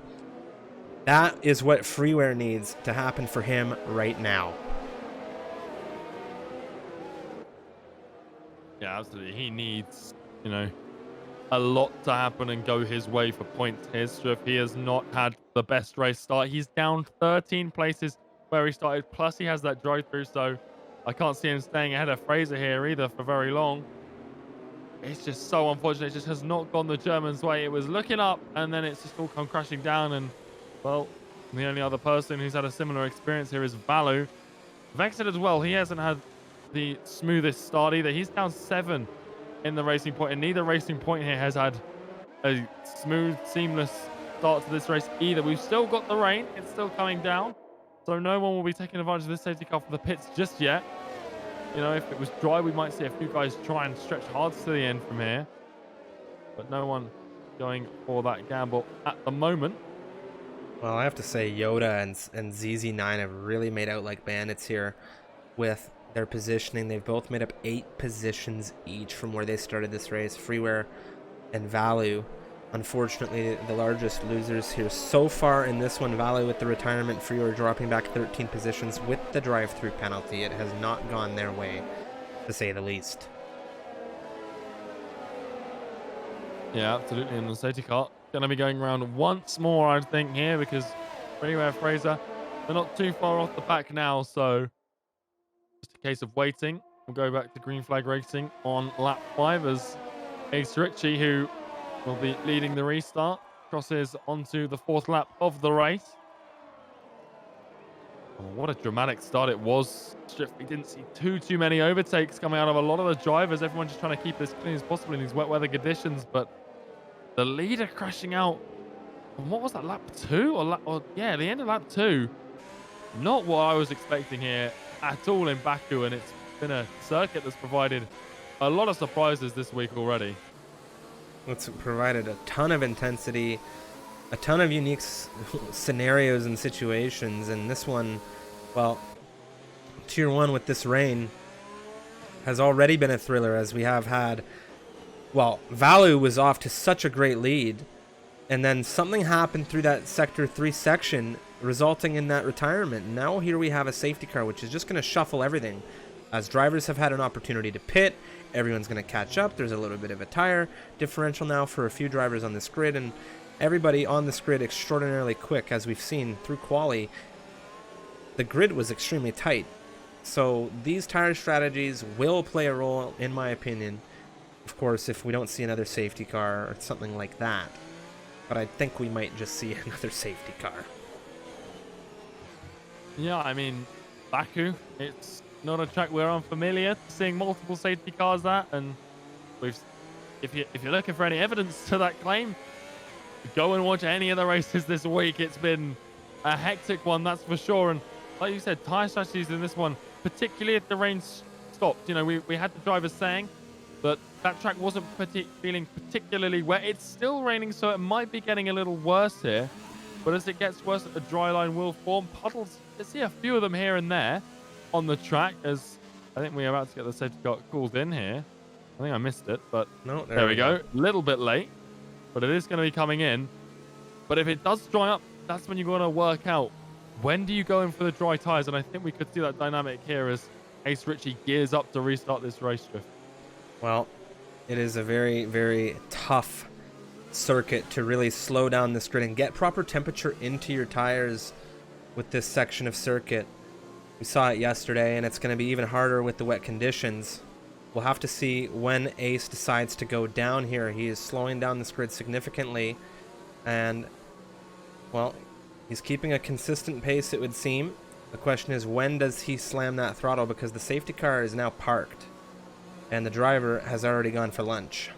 That is what Freeware needs to happen for him right now. Yeah, absolutely. He needs, you know, a lot to happen and go his way for points here. So if he has not had the best race start, he's down 13 places where he started. Plus, he has that drive-through, so I can't see him staying ahead of Fraser here either for very long. It's just so unfortunate. It just has not gone the Germans' way. It was looking up, and then it's just all come crashing down. And, well, the only other person who's had a similar experience here is Valu. Vexed as well. He hasn't had the smoothest start either. He's down 7 in the Racing Point, and neither Racing Point here has had a smooth, seamless start to this race either. We've still got the rain. It's still coming down, so no one will be taking advantage of this safety car for the pits just yet. You know, if it was dry, we might see a few guys try and stretch hard to the end from here, but no one going for that gamble at the moment. Well, I have to say Yoda and ZZ9 have really made out like bandits here with their positioning. They've both made up 8 positions each from where they started this race. Freeware and Valu, unfortunately, the largest losers here so far in this one. Valu with the retirement, Freeware dropping back 13 positions with the drive-through penalty. It has not gone their way, to say the least. Yeah, absolutely. And the safety car going to be going around once more, I think, here, because Freeware, Fraser, they're not too far off the pack now, so just a case of waiting. We'll go back to green flag racing on lap 5 as Ace Ritchie, who will be leading the restart, crosses onto the 4th lap of the race. Oh, what a dramatic start it was. We didn't see too many overtakes coming out of a lot of the drivers. Everyone just trying to keep it as clean as possible in these wet weather conditions, but the leader crashing out on, what was that, lap 2? Yeah, the end of lap 2. Not what I was expecting here at all in Baku, and it's been a circuit that's provided a lot of surprises this week already. It's provided a ton of intensity, a ton of unique scenarios and situations, and this one, well, Tier 1 with this rain has already been a thriller, as we have had well, Valu was off to such a great lead, and then something happened through that Sector 3 section, resulting in that retirement. Now here we have a safety car, which is just going to shuffle everything. As drivers have had an opportunity to pit, everyone's going to catch up. There's a little bit of a tire differential now for a few drivers on this grid, and everybody on this grid extraordinarily quick. As we've seen through quali, the grid was extremely tight. So these tire strategies will play a role, in my opinion. Of course, if we don't see another safety car or something like that. But I think we might just see another safety car. Yeah, I mean, Baku, it's not a track we're unfamiliar to seeing multiple safety cars at, and if you're looking for any evidence to that claim, go and watch any of the races this week. It's been a hectic one, that's for sure. And like you said, tire strategies in this one, particularly if the rain stopped. You know, we had the drivers saying that track wasn't feeling particularly wet. It's still raining, so it might be getting a little worse here. But as it gets worse, a dry line will form. Puddles, you see a few of them here and there on the track, as I think we're about to get the safety car called in here. I think I missed it, but no, there we go. A little bit late, but it is going to be coming in. But if it does dry up, that's when you're going to work out, when do you go in for the dry tires? And I think we could see that dynamic here as Ace Richie gears up to restart this race drift. Well, it is a very, very tough circuit to really slow down this grid and get proper temperature into your tires with this section of circuit. We saw it yesterday, and it's going to be even harder with the wet conditions. We'll have to see when Ace decides to go down here. He is slowing down this grid significantly, and, well, he's keeping a consistent pace, it would seem. The question is, when does he slam that throttle? Because the safety car is now parked, and the driver has already gone for lunch.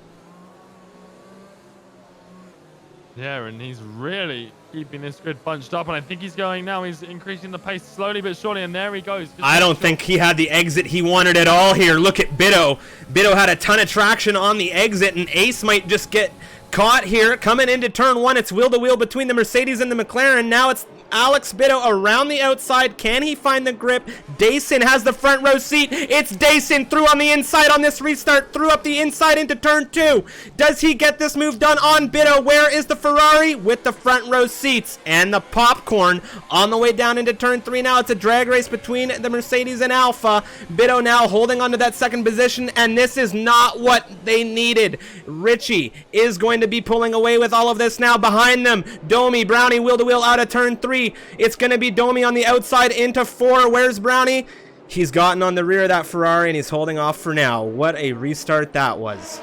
Yeah, and he's really keeping this grid bunched up, and I think he's going now. He's increasing the pace slowly but surely, and there he goes. I don't think he had the exit he wanted at all here. Look at Biddo. Biddo had a ton of traction on the exit, and Ace might just get caught here. Coming into turn one, it's wheel-to-wheel between the Mercedes and the McLaren. Now it's Alex Biddo around the outside. Can he find the grip? Dayson has the front row seat. It's Dayson through on the inside on this restart. Through up the inside into turn two. Does he get this move done on Biddo? Where is the Ferrari? With the front row seats and the popcorn on the way down into turn three. Now it's a drag race between the Mercedes and Alpha. Biddo now holding onto that second position, and this is not what they needed. Richie is going to be pulling away with all of this now. Behind them, Domi, Brownie wheel-to-wheel out of turn three. It's going to be Domi on the outside into four. Where's Brownie? He's gotten on the rear of that Ferrari, and he's holding off for now. What a restart that was.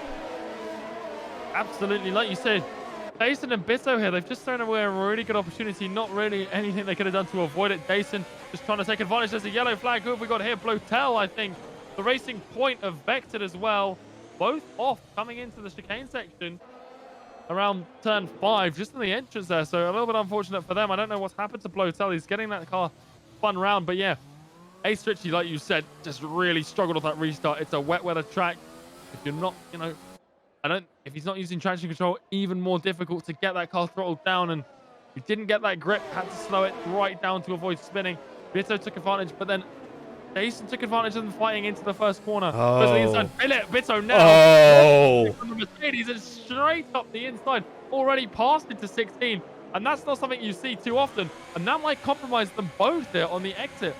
Absolutely. Like you said, Dayson and Bitto here, they've just thrown away a really good opportunity. Not really anything they could have done to avoid it. Dayson just trying to take advantage. There's a yellow flag. Who have we got here? Blotel, I think. The racing point of Vector as well. Both off coming into the chicane section around turn 5, just in the entrance there. So a little bit unfortunate for them. I don't know what's happened to Blotel. He's getting that car spun round. But yeah, Ace Richie, like you said, just really struggled with that restart. It's a wet weather track. If you're not, you know, if he's not using traction control, even more difficult to get that car throttled down. And he didn't get that grip, had to slow it right down to avoid spinning. Bitto took advantage, but then Dayson took advantage of them fighting into the first corner. Goes to the inside. Bitto now. Oh. From the Mercedes and straight up the inside. Already passed into 16. And that's not something you see too often. And that might compromise them both there on the exit.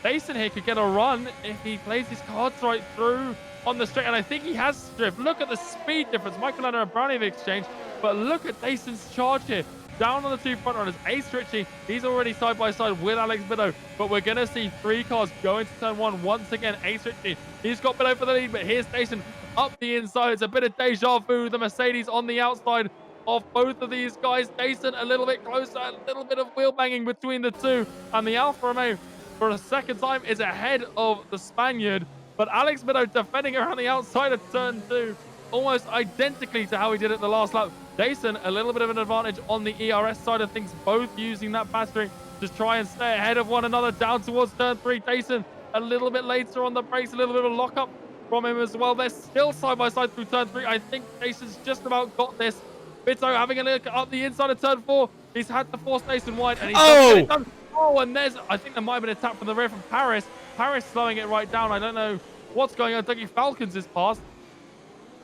Dayson here could get a run if he plays his cards right through on the straight. And I think he has drift. Look at the speed difference. Michael Lanner and Brownie have exchanged. But look at Dayson's charge here. Down on the two front runners. Ace Richie, he's already side by side with Alex Biddo. But we're going to see 3 cars go into turn 1 once again. Ace Richie, he's got Biddo for the lead. But here's Dayson up the inside. It's a bit of deja vu. The Mercedes on the outside of both of these guys. Dayson a little bit closer. A little bit of wheel banging between the two. And the Alfa Romeo, for a second time, is ahead of the Spaniard. But Alex Biddo defending around the outside of turn 2. Almost identically to how he did it the last lap. Dayson, a little bit of an advantage on the ERS side of things, both using that battery to try and stay ahead of one another down towards turn 3. Dayson a little bit later on the brakes, a little bit of a lockup from him as well. They're still side by side through turn 3. I think Dayson's just about got this. Bitto having a look up the inside of turn 4. He's had to force Dayson wide, and he's done. Oh, and there's, I think there might have been a tap from the rear from Paris. Paris slowing it right down. I don't know what's going on. Dougie Falcons is past.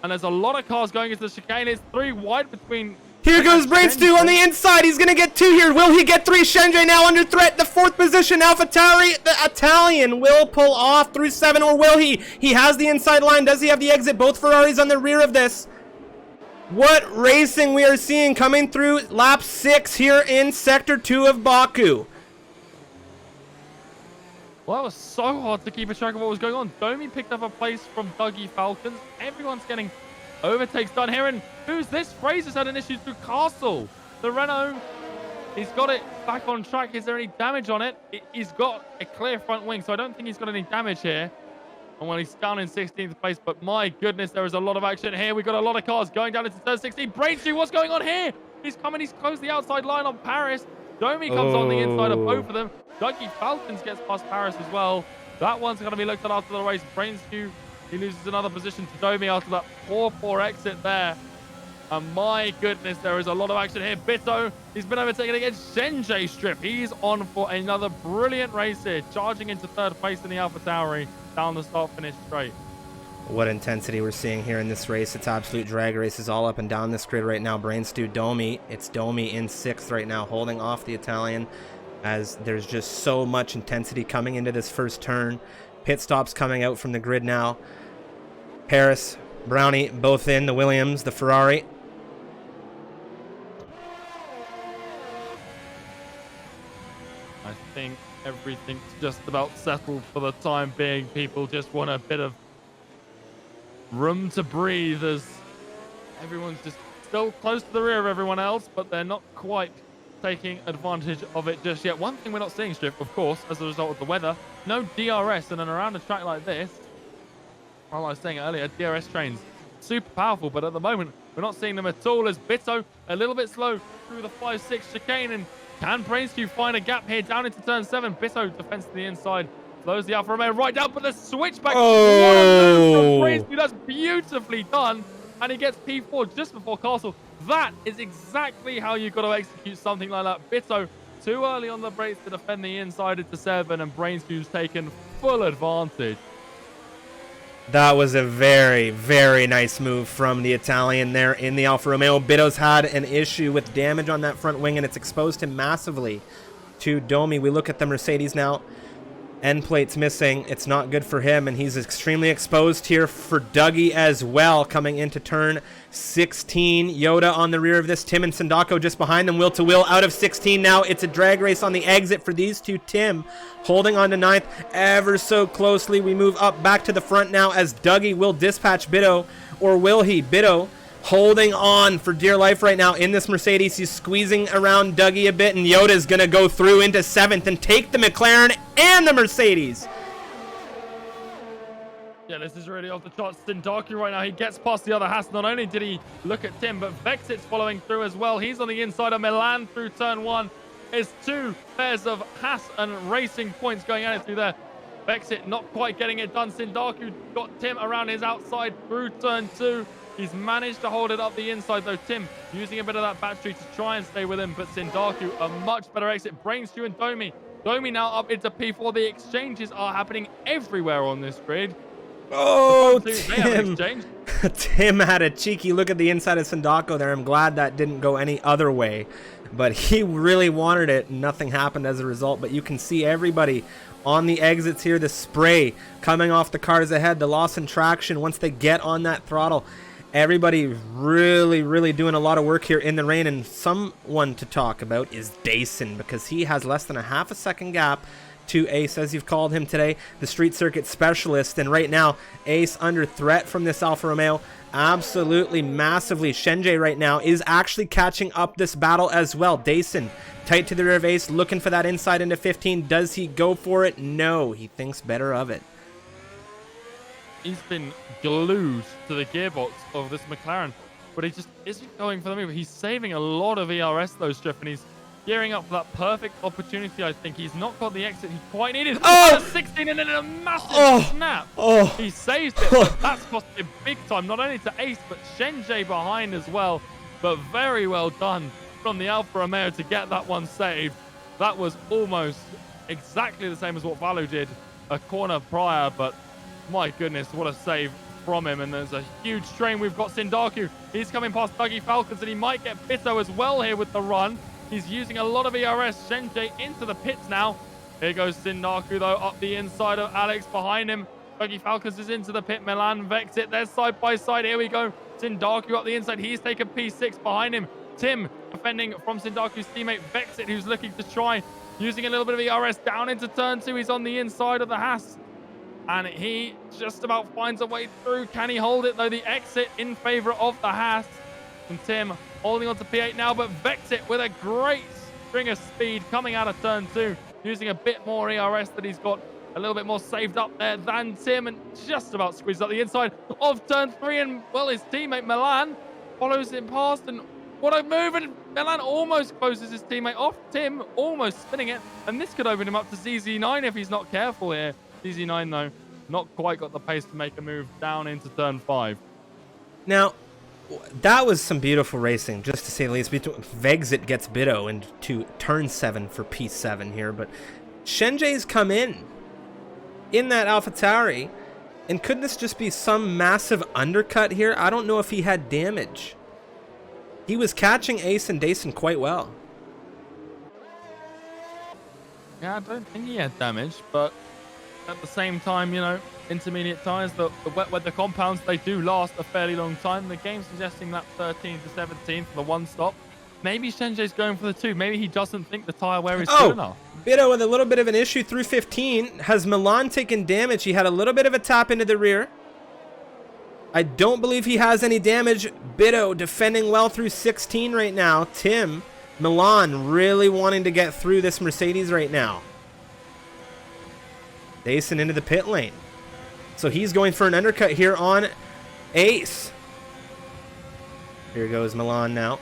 And there's a lot of cars going into the chicane. It's 3 wide between... Here goes Brainstew on the inside. He's going to get 2 here. Will he get 3? Shenjay now under threat. The 4th position. AlphaTauri, the Italian, will pull off through 7, or will he? He has the inside line. Does he have the exit? Both Ferraris on the rear of this. What racing we are seeing coming through lap 6 here in Sector 2 of Baku. Well, it was so hard to keep a track of what was going on. Domi picked up a place from Dougie Falcons. Everyone's getting overtakes done here. And who's this? Fraser's had an issue through Castle. The Renault, he's got it back on track. Is there any damage on it? He's got a clear front wing, so I don't think he's got any damage here. And well, he's down in 16th place, but my goodness, there is a lot of action here. We've got a lot of cars going down into turn 16. Braintree, what's going on here? He's coming, he's closed the outside line on Paris. Domi comes on the inside of both of them. Dougie Falcons gets past Paris as well. That one's going to be looked at after the race. Brainstew, he loses another position to Domi after that poor exit there. And my goodness, there is a lot of action here. Bitto, he's been overtaken against Shenjay Strip. He's on for another brilliant race here, charging into 3rd place in the AlphaTauri down the start-finish straight. What intensity we're seeing here in this race. It's absolute drag races all up and down this grid right now. Brainstew, Domi. It's Domi in 6th right now, holding off the Italian, as there's just so much intensity coming into this first turn. Pit stops coming out from the grid now. Paris, Brownie, both in. The Williams, the Ferrari. I think everything's just about settled for the time being. People just want a bit of room to breathe, as everyone's just still close to the rear of everyone else, but they're not quite taking advantage of it just yet. One thing we're not seeing, Strip, of course, as a result of the weather, no DRS, and then around a track like this, well, I was saying earlier, DRS trains, super powerful, but at the moment, we're not seeing them at all, as Bitto a little bit slow through the 5-6 chicane, and can Brainstew find a gap here down into turn 7? Bitto defends to the inside, slows the Alfa Romeo right down, but the switchback. Oh! What a move from Brainstew. That's beautifully done, and he gets P4 just before Castle. That is exactly how you've got to execute something like that. Bitto too early on the brakes to defend the inside into 7, and Brainstew's taken full advantage. That was a very, very nice move from the Italian there in the Alfa Romeo. Bitto's had an issue with damage on that front wing, and it's exposed him massively to Domi. We look at the Mercedes now. End plate's missing. It's not good for him, and he's extremely exposed here for Dougie as well, coming into turn 16. Yoda on the rear of this. Tim and Sindako just behind them, wheel to wheel out of 16 now. It's a drag race on the exit for these two. Tim holding on to 9th ever so closely. We move up back to the front now as Dougie will dispatch Bitto, or will he? Bitto holding on for dear life right now in this Mercedes. He's squeezing around Dougie a bit, and Yoda's going to go through into 7th and take the McLaren and the Mercedes. Yeah, this is really off the charts. Sindaki right now, he gets past the other Haas. Not only did he look at Tim, but Vexit's following through as well. He's on the inside of Milan through turn 1. It's 2 pairs of Haas and Racing points going at it through there. Vexit not quite getting it done. Sindaku got Tim around his outside through turn 2. He's managed to hold it up the inside, though. Tim using a bit of that battery to try and stay with him, but Sindaku, a much better exit. Brainstew and Domi. Domi now up into P4. The exchanges are happening everywhere on this grid. Oh, Tim. Tim had a cheeky look at the inside of Sindako there. I'm glad that didn't go any other way, but he really wanted it, and nothing happened as a result. But you can see everybody on the exits here, the spray coming off the cars ahead, the loss in traction once they get on that throttle. Everybody really doing a lot of work here in the rain, and someone to talk about is Dason, because he has less than a half a second gap to Ace, as you've called him today, the street circuit specialist. And right now, Ace under threat from this Alfa Romeo, absolutely massively. Shenjay right now is actually catching up this battle as well. Dason tight to the rear of Ace, looking for that inside into 15. Does he go for it? No, he thinks better of it. He's been glued to the gearbox of this McLaren, but he just isn't going for the move. He's saving a lot of ERS though, Striff, and he's gearing up for that perfect opportunity. I think he's not got the exit he quite needed. Oh! 16 and then a massive snap. Oh! He saves it, but that's cost him big time, not only to Ace, but Shenjay behind as well. But very well done from the Alfa Romeo to get that one saved. That was almost exactly the same as what Valu did a corner prior, but my goodness, what a save from him, and there's a huge strain. We've got Sindaku. He's coming past Dougie Falcons, and he might get Bitto as well here with the run. He's using a lot of ERS. Shenjay into the pits now. Here goes Sindaku, though, up the inside of Alex behind him. Dougie Falcons is into the pit. Milan, Vexit, they're side by side. Here we go. Sindaku up the inside. He's taken P6 behind him. Tim defending from Sindaku's teammate Vexit, who's looking to try using a little bit of ERS down into turn 2. He's on the inside of the Haas, and he just about finds a way through. Can he hold it, though? The exit in favor of the Haas, and Tim holding on to P8 now, but Vexit with a great string of speed coming out of turn 2, using a bit more ERS that he's got a little bit more saved up there than Tim, and just about squeezed up the inside of turn 3, and well, his teammate Milan follows him past, and what a move, and Milan almost closes his teammate off. Tim almost spinning it, and this could open him up to ZZ9 if he's not careful here. ZZ9, though, not quite got the pace to make a move down into turn 5. Now, that was some beautiful racing, just to say the least. Vexit gets Bitto into turn 7 for P7 here, but Shenjay's come in that AlphaTauri, and could this just be some massive undercut here? I don't know if he had damage. He was catching Ace and Dason quite well. Yeah, I don't think he had damage, but at the same time, you know, intermediate tires, the wet weather compounds, they do last a fairly long time. The game's suggesting that 13 to 17 for the 1 stop. Maybe Shenjay's going for the 2. Maybe he doesn't think the tire wear is good enough. Bitto with a little bit of an issue through 15. Has Milan taken damage? He had a little bit of a tap into the rear. I don't believe he has any damage. Bitto defending well through 16 right now. Tim, Milan really wanting to get through this Mercedes right now. Dason into the pit lane. So he's going for an undercut here on Ace. Here goes Milan now,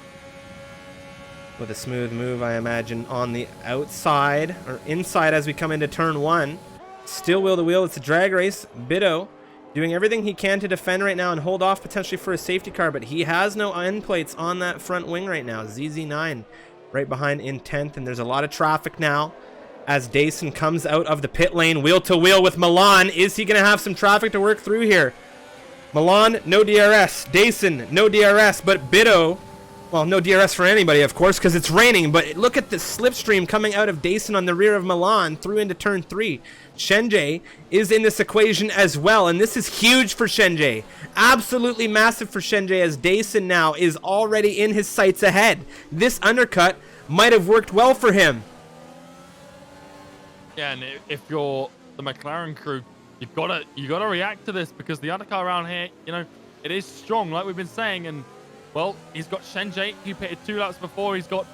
with a smooth move, I imagine, on the outside, or inside as we come into turn 1. Still wheel to wheel. It's a drag race. Bitto doing everything he can to defend right now and hold off potentially for a safety car, but he has no end plates on that front wing right now. ZZ9 right behind in 10th, and there's a lot of traffic now as Dason comes out of the pit lane, wheel to wheel with Milan. Is he going to have some traffic to work through here? Milan, no DRS. Dason, no DRS, but Bitto, well, no DRS for anybody, of course, because it's raining, but look at the slipstream coming out of Dason on the rear of Milan through into turn 3. Shenjay is in this equation as well, and this is huge for Shenjay. Absolutely massive for Shenjay, as Dason now is already in his sights ahead. This undercut might have worked well for him. Yeah, and if you're the McLaren crew, you gotta react to this, because the undercar around here, you know, it is strong, like we've been saying, and well, he's got Shenjay, who pitted 2 laps before. He's got,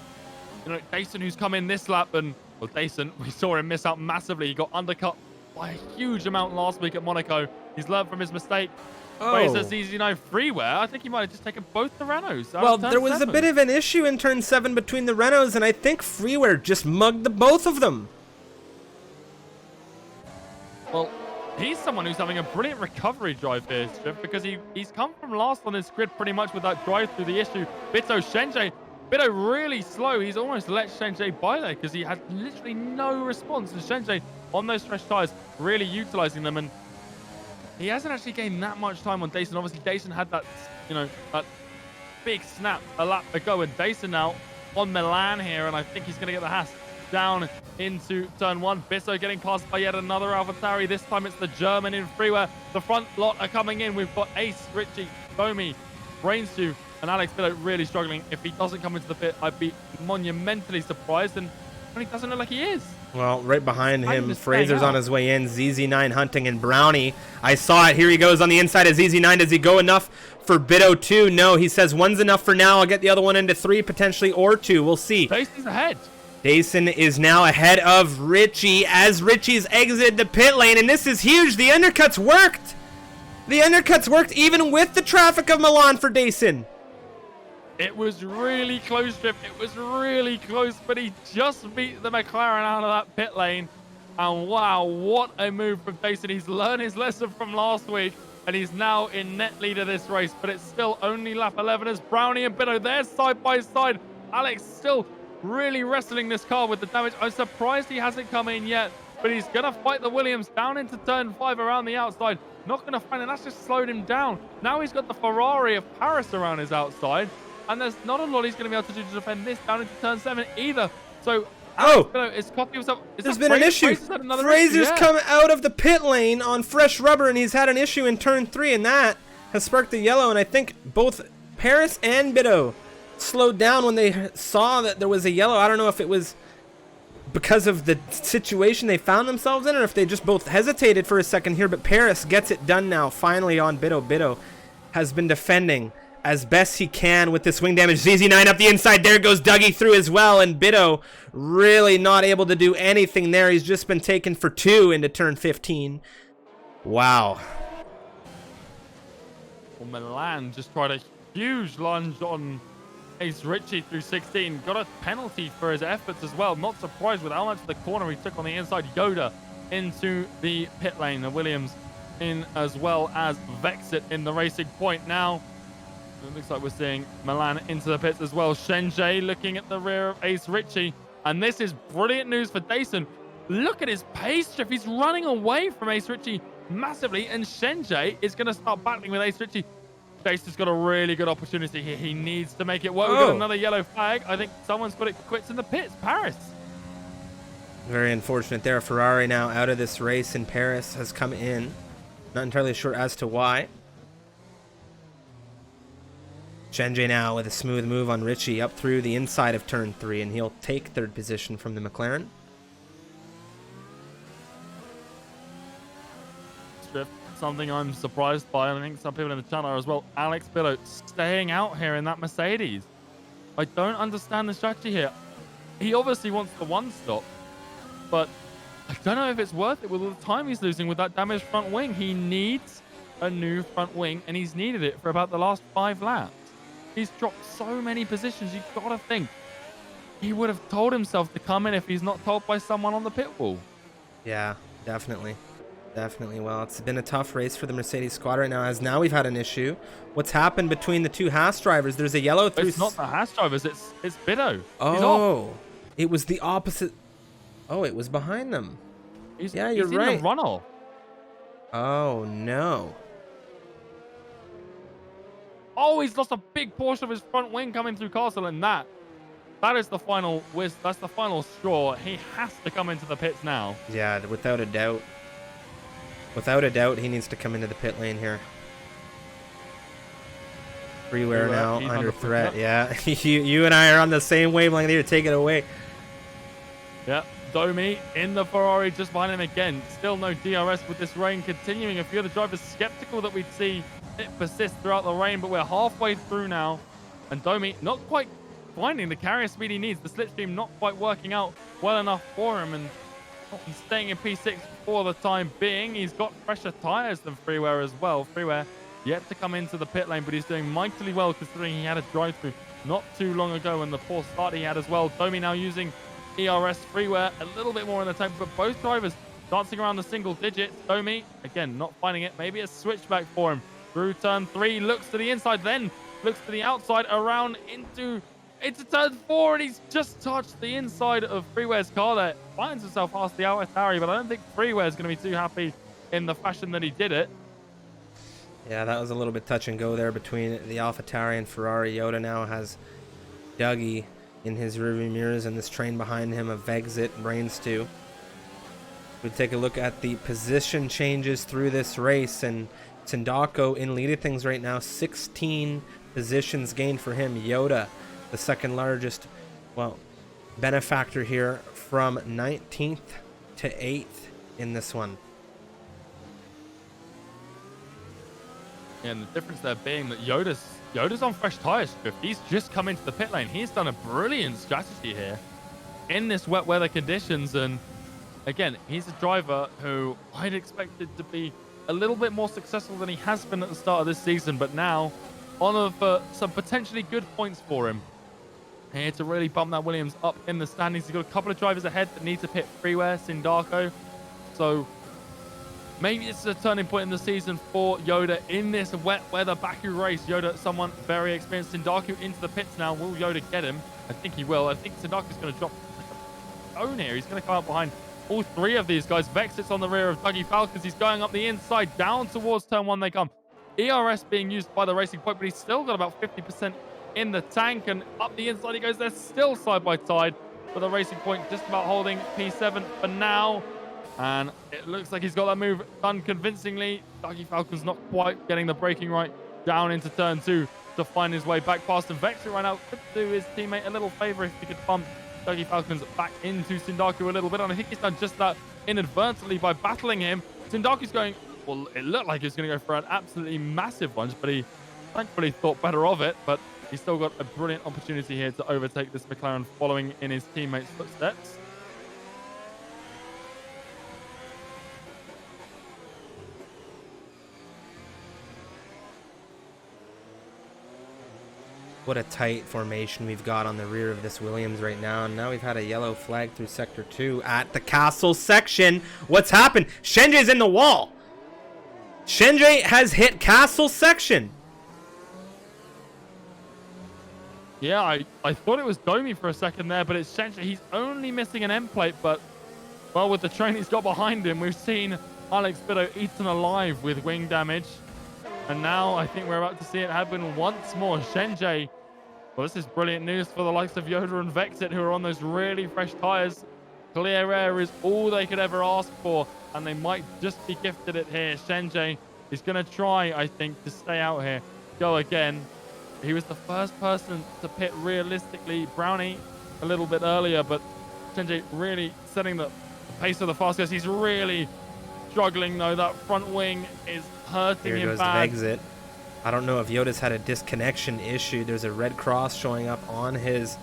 you know, Dason, who's come in this lap, and well, Dason, we saw him miss out massively. He got undercut by a huge amount last week at Monaco. He's learned from his mistake. But it's easy, you know, freeware. I think he might have just taken both the Renaults. Well, there was a bit of an issue in turn 7 between the Renaults, and I think freeware just mugged the both of them. Well, he's someone who's having a brilliant recovery drive here, Striff, because he's come from last on this grid pretty much with that drive through the issue. Bitto, Shenjay, Bitto really slow. He's almost let Shenjay by there because he had literally no response. And Shenjay on those fresh tires, really utilizing them. And he hasn't actually gained that much time on Dason. Obviously, Dason had that, you know, that big snap a lap ago. And Dason now on Milan here, and I think he's going to get the Haas down into turn 1. Bitto getting passed by yet another AlphaTauri. This time it's the German in freeware. The front lot are coming in. We've got Ace, Richie, Domi, Brainstew, and Alex Bitto really struggling. If he doesn't come into the pit, I'd be monumentally surprised, and he doesn't look like he is. Well, right behind him, Fraser's on his way in. ZZ9 hunting, and Brownie. I saw it. Here he goes on the inside of ZZ9. Does he go enough for Bitto 2? No, he says 1's enough for now. I'll get the other one into 3 potentially, or 2. We'll see. Jason's ahead. Dason is now ahead of Richie as Richie's exited the pit lane, and this is huge. The undercuts worked. The undercuts worked even with the traffic of Milan for Dason. It was really close, Strip. It was really close, but he just beat the McLaren out of that pit lane. And wow, what a move from Dason. He's learned his lesson from last week, and he's now in net lead of this race, but it's still only lap 11 as Brownie and Bitto, they're side by side. Alex still really wrestling this car with the damage. I'm surprised he hasn't come in yet, but he's going to fight the Williams down into turn 5 around the outside. Not going to find it. That's just slowed him down. Now he's got the Ferrari of Paris around his outside. And there's not a lot he's going to be able to do to defend this down into turn 7 either. So, it's costing himself. There's been an issue. Fraser's come out of the pit lane on fresh rubber, and he's had an issue in turn 3, and that has sparked the yellow. And I think both Paris and Bido slowed down when they saw that there was a yellow. I don't know if it was because of the situation they found themselves in, or if they just both hesitated for a second here. But Paris gets it done now, finally on Bido. Bido has been defending as best he can with this wing damage. ZZ9 up the inside. There goes Dougie through as well. And Bido really not able to do anything there. He's just been taken for 2 into turn 15. Wow. Well, Milan just tried a huge lunge on Ace Richie through 16. Got a penalty for his efforts as well. Not surprised with how much of the corner he took on the inside. Yoda into the pit lane. The Williams in as well as Vexit in the racing point now. It looks like we're seeing Milan into the pits as well. Shenjay looking at the rear of Ace Richie. And this is brilliant news for Dayson. Look at his pace shift. He's running away from Ace Richie massively. And Shenjay is going to start battling with Ace Richie. Dayson's got a really good opportunity here. He needs to make it work. We've got another yellow flag. I think someone's put it quits in the pits. Paris. Very unfortunate there. Ferrari now out of this race, and Paris has come in. Not entirely sure as to why. Shenjay now with a smooth move on Richie up through the inside of turn 3, and he'll take third position from the McLaren. Something I'm surprised by, and I think some people in the channel are as well. Alex Billow staying out here in that Mercedes. I don't understand the strategy here. He obviously wants the one stop, but I don't know if it's worth it with all the time he's losing with that damaged front wing. He needs a new front wing, and he's needed it for about the last 5 laps. He's dropped so many positions. You've got to think he would have told himself to come in if he's not told by someone on the pit wall. Yeah, definitely. Definitely. Well, it's been a tough race for the Mercedes squad right now, as now we've had an issue. What's happened between the 2 Haas drivers? There's a yellow through... It's not the Haas drivers. It's Bido. Oh, it was the opposite. Oh, it was behind them. Yeah, you're right. He's in the runoff. Oh, no. Oh, he's lost a big portion of his front wing coming through Castle, and that is the final that's the final straw. He has to come into the pits now. Yeah, without a doubt. Without a doubt, he needs to come into the pit lane here. Freeware now under threat. Yeah, you and I are on the same wavelength here. Take it away. Yeah, Domi in the Ferrari just behind him again. Still no DRS with this rain continuing. A few of the drivers skeptical that we'd see it persist throughout the rain, but we're halfway through now. And Domi not quite finding the carrier speed he needs. The slipstream not quite working out well enough for him, and he's staying in P6 for the time being. He's got fresher tyres than Freeware as well. Freeware yet to come into the pit lane, but he's doing mightily well considering he had a drive-through not too long ago and the poor start he had as well. Domi now using ERS. Freeware a little bit more in the tank, but both drivers dancing around the single digits. Domi, again, not finding it. Maybe a switchback for him. Through turn 3, looks to the inside, then looks to the outside, around into turn 4, and he's just touched the inside of Freeware's car there. Finds himself past the AlphaTauri, but I don't think Freeware's going to be too happy in the fashion that he did it. Yeah, that was a little bit touch and go there between the AlphaTauri and Ferrari. Yoda now has Dougie in his rearview mirrors, and this train behind him of Vexit Brains 2. We take a look at the position changes through this race, and Sindako in lead of things right now. 16 positions gained for him. Yoda, the second largest, well, benefactor here, from 19th to 8th in this one. And the difference there being that Yoda's on fresh tires. If he's just come into the pit lane, he's done a brilliant strategy here in this wet weather conditions. And again, he's a driver who I'd expected to be a little bit more successful than he has been at the start of this season, but now on for some potentially good points for him. Here to really bump that Williams up in the standings. He's got a couple of drivers ahead that need to pit Freeware, Sindako. So maybe this is a turning point in the season for Yoda in this wet weather Baku race. Yoda, someone very experienced. Sindako into the pits now. Will Yoda get him? I think he will. I think Sindako's going to drop zone here. He's going to come out behind all three of these guys. Vex sits on the rear of Dougie Falcons. He's going up the inside, down towards turn 1 they come. ERS being used by the Racing Point, but he's still got about 50% in the tank, and up the inside he goes. They're still side by side, but the Racing Point just about holding P7 for now. And it looks like he's got that move done convincingly. Dougie Falcon's not quite getting the braking right down into turn 2 to find his way back past him. Vector right now could do his teammate a little favor if he could bump Dougie Falcons back into Sindaku a little bit. And I think he's done just that inadvertently by battling him. Sindaku's going, well, it looked like he was going to go for an absolutely massive lunge, but he thankfully thought better of it. But he's still got a brilliant opportunity here to overtake this McLaren following in his teammate's footsteps. What a tight formation we've got on the rear of this Williams right now. And now we've had a yellow flag through Sector 2 at the castle section. What's happened? Shenjay's in the wall. Shenjay has hit castle section. Yeah, I thought it was Domi for a second there, but it's Shenjay. He's only missing an end plate, but, well, with the train he's got behind him, we've seen Alex Biddo eaten alive with wing damage. And now I think we're about to see it happen once more. Shenjay, well, this is brilliant news for the likes of Yoda and Vexit, who are on those really fresh tires. Clear air is all they could ever ask for, and they might just be gifted it here. Shenjay is going to try, I think, to stay out here. Go again. He was the first person to pit realistically. Brownie a little bit earlier, but Shenjay really setting the pace of the fast guys. He's really struggling, though. That front wing is hurting him bad. Here goes the exit. I don't know if Yoda's had a disconnection issue. There's a red cross showing up on his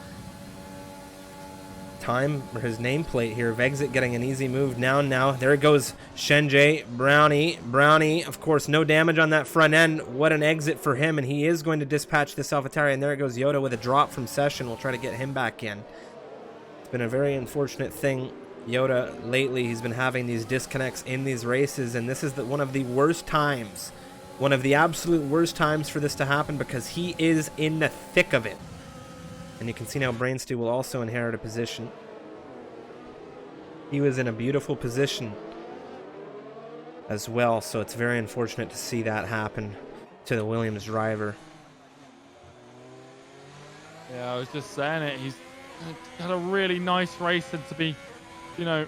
time or his nameplate here. Vexit getting an easy move now. There goes Shenjay. Brownie, of course, no damage on that front end. What an exit for him, and he is going to dispatch this AlphaTauri. And there goes Yoda with a drop from session. We'll try to get him back in. It's been a very unfortunate thing. Yoda lately, he's been having these disconnects in these races, and this is one of the worst times, one of the absolute worst times for this to happen, because he is in the thick of it. And you can see now Brainstew will also inherit a position. He was in a beautiful position as well, so it's very unfortunate to see that happen to the Williams driver. Yeah, I was just saying it. He's had a really nice race, and to be, you know,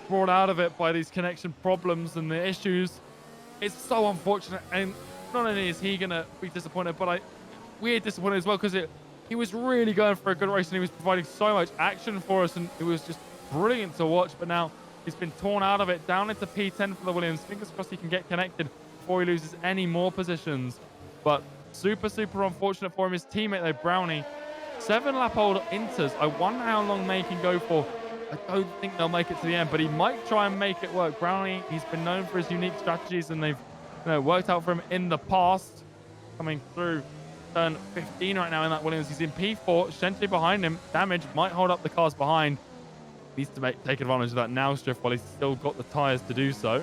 brought out of it by these connection problems and the issues, it's so unfortunate. And not only is he gonna be disappointed, but we're disappointed as well, because he was really going for a good race, and he was providing so much action for us, and it was just brilliant to watch. But now he's been torn out of it, down into P10 for the Williams. Fingers crossed he can get connected before he loses any more positions. But super unfortunate for him. His teammate though, Brownie, 7-lap old Inters. I wonder how long they can go for. I don't think they'll make it to the end, but he might try and make it work. Brownie, he's been known for his unique strategies, and they've, worked out for him in the past. Coming through turn 15 right now in that Williams. He's in P4. Shenjay behind him. Damage might hold up the cars behind. Needs to take advantage of that now drift while he's still got the tires to do so.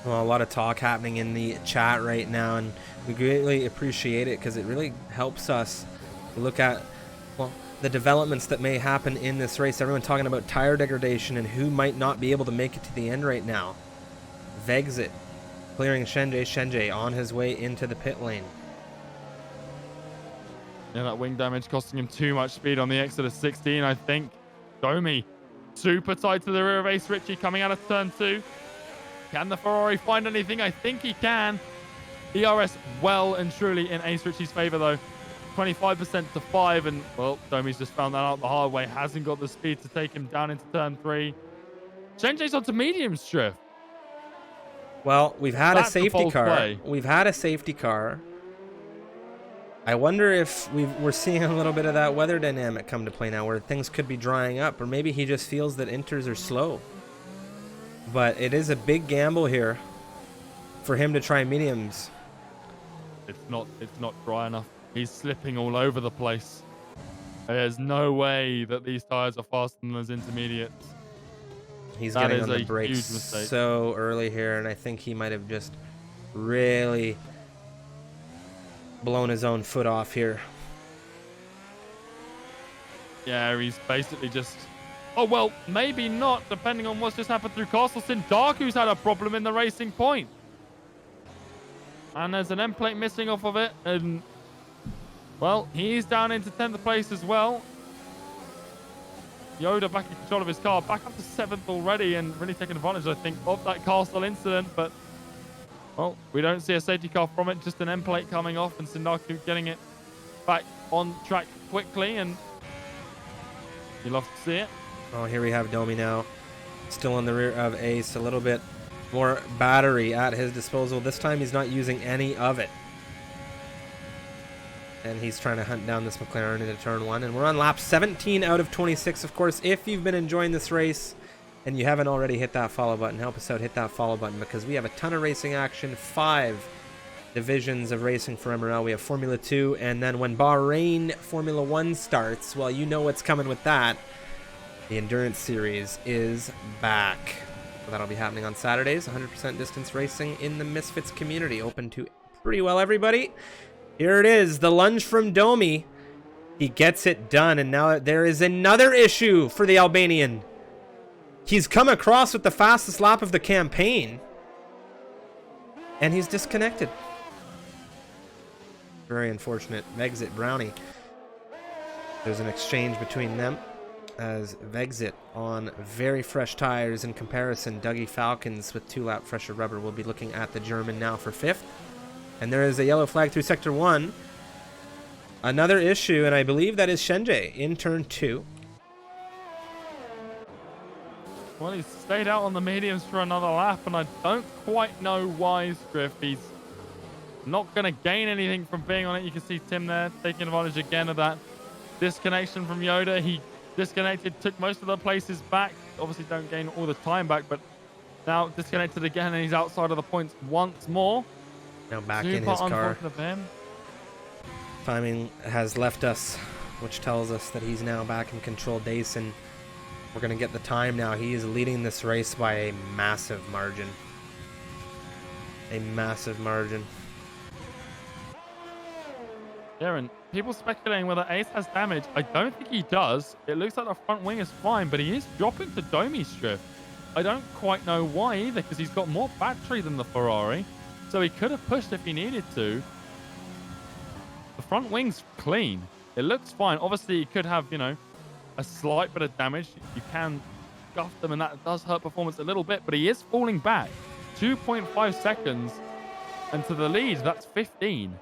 Well, a lot of talk happening in the chat right now, and we greatly appreciate it, because it really helps us look at, well, the developments that may happen in this race. Everyone talking about tire degradation and who might not be able to make it to the end right now. Vexit clearing Shenjay on his way into the pit lane. Yeah, that wing damage costing him too much speed on the exit of 16, I think. Domi super tight to the rear of Ace Richie coming out of turn 2. Can the Ferrari find anything? I think he can. ERS well and truly in Ace Richie's favor, though. 25% to 5, and, well, Domi's just found that out the hard way. Hasn't got the speed to take him down into turn 3. Shenjay's onto medium drift. Well, we've had a safety car. We've had a safety car. I wonder if we're seeing a little bit of that weather dynamic come to play now, where things could be drying up, or maybe he just feels that inters are slow. But it is a big gamble here for him to try mediums. It's not dry enough. He's slipping all over the place. There's no way that these tires are faster than those intermediates. He's getting on the brakes so early here, and I think he might have just really blown his own foot off here. Yeah, he's basically just Oh, well, maybe not, depending on what's just happened through Castleton. Darku's had a problem in the racing point. And there's an end plate missing off of it. And, well, he's down into 10th place as well. Yoda back in control of his car, back up to 7th already, and really taking advantage, I think, of that Castle incident. But, well, we don't see a safety car from it, just an end plate coming off, and Sindaku getting it back on track quickly, and you love to see it. Oh, here we have Domi now, still in the rear of Ace, a little bit more battery at his disposal. This time he's not using any of it. And he's trying to hunt down this McLaren into turn 1. And we're on lap 17 out of 26. Of course, if you've been enjoying this race and you haven't already hit that follow button, help us out, hit that follow button, because we have a ton of racing action, 5 divisions of racing for MRL. We have Formula 2, and then when Bahrain Formula 1 starts, well, you know what's coming with that. The Endurance Series is back. So that'll be happening on Saturdays. 100% distance racing in the Misfits community, open to pretty well everybody. Here it is, the lunge from Domi. He gets it done, and now there is another issue for the Albanian. He's come across with the fastest lap of the campaign, and he's disconnected. Very unfortunate. Vexit, Brownie. There's an exchange between them, as Vexit on very fresh tires in comparison. Dougie Falcons with 2-lap fresher rubber will be looking at the German now for 5th. And there is a yellow flag through Sector 1. Another issue, and I believe that is Shenjie in turn 2. Well, he's stayed out on the mediums for another lap, and I don't quite know why, Griff. He's not going to gain anything from being on it. You can see Tim there taking advantage again of that disconnection from Yoda. He disconnected, took most of the places back. Obviously don't gain all the time back, but now disconnected again, and he's outside of the points once more. Now back in his car. Of him. Timing has left us, which tells us that he's now back in control. Dason, we're going to get the time now. He is leading this race by a massive margin. A massive margin. Darren, people speculating whether Ace has damage. I don't think he does. It looks like the front wing is fine, but he is dropping to Domi's drift. I don't quite know why either, because he's got more battery than the Ferrari. So he could have pushed if he needed to. The front wing's clean. It looks fine. Obviously, he could have, you know, a slight bit of damage. You can scuff them, and that does hurt performance a little bit, but he is falling back. 2.5 seconds. And to the lead, that's 15.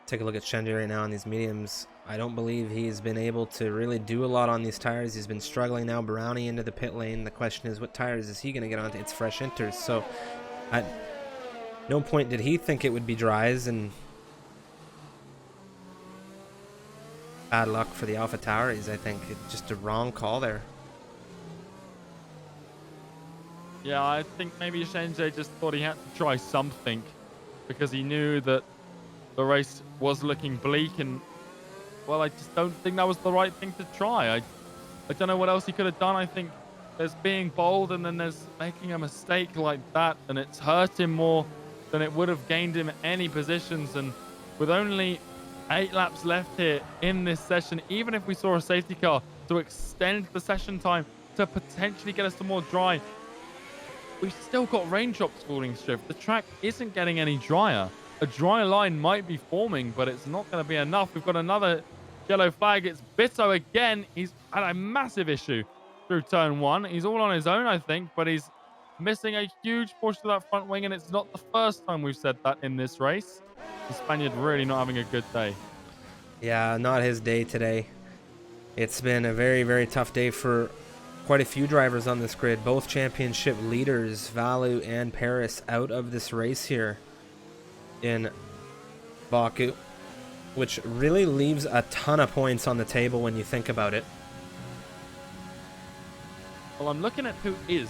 Take a look at Shenjie right now on these mediums. I don't believe he's been able to really do a lot on these tires. He's been struggling now. Brownie into the pit lane. The question is, what tires is he going to get onto? It's fresh inters. So at no point did he think it would be dries, and bad luck for the Alpha Tauris. I think it's just a wrong call there. Yeah, I think maybe Shenjie just thought he had to try something because he knew that the race was looking bleak, and well, I just don't think that was the right thing to try. I don't know what else he could have done. I think there's being bold, and then there's making a mistake like that, and it's hurt him more than it would have gained him any positions. And with only 8 laps left here in this session, even if we saw a safety car to extend the session time to potentially get us to more dry, we've still got raindrops falling, Strift. The track isn't getting any drier. A dry line might be forming, but it's not going to be enough. We've got another yellow flag. It's Bitto again. He's had a massive issue through turn 1. He's all on his own, I think, but he's missing a huge portion of that front wing, and it's not the first time we've said that in this race. The Spaniard really not having a good day. Yeah, not his day today. It's been a very, very tough day for quite a few drivers on this grid. Both championship leaders, Valu and Paris, out of this race here in Baku, which really leaves a ton of points on the table when you think about it. Well, I'm looking at who is,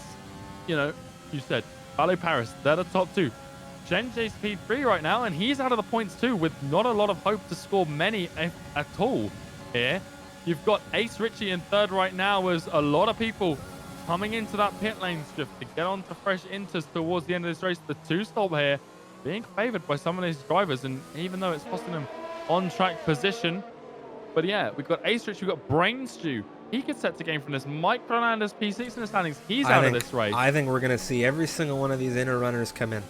you know, you said Valu, Paris, they're the top 2. Shenjie's P3 right now, and he's out of the points too, with not a lot of hope to score many at all here. You've got Ace Ritchie in 3rd right now, as a lot of people coming into that pit lane strip to get onto fresh inters towards the end of this race. The 2-stop here being favoured by some of these drivers, and even though it's costing them on-track position, But yeah, we've got Ace Rich, we've got Brain Stew. He could set the game from this. Mike Fernandez, P6 in the standings. He's out of this race. I think we're going to see every single one of these inner runners come in.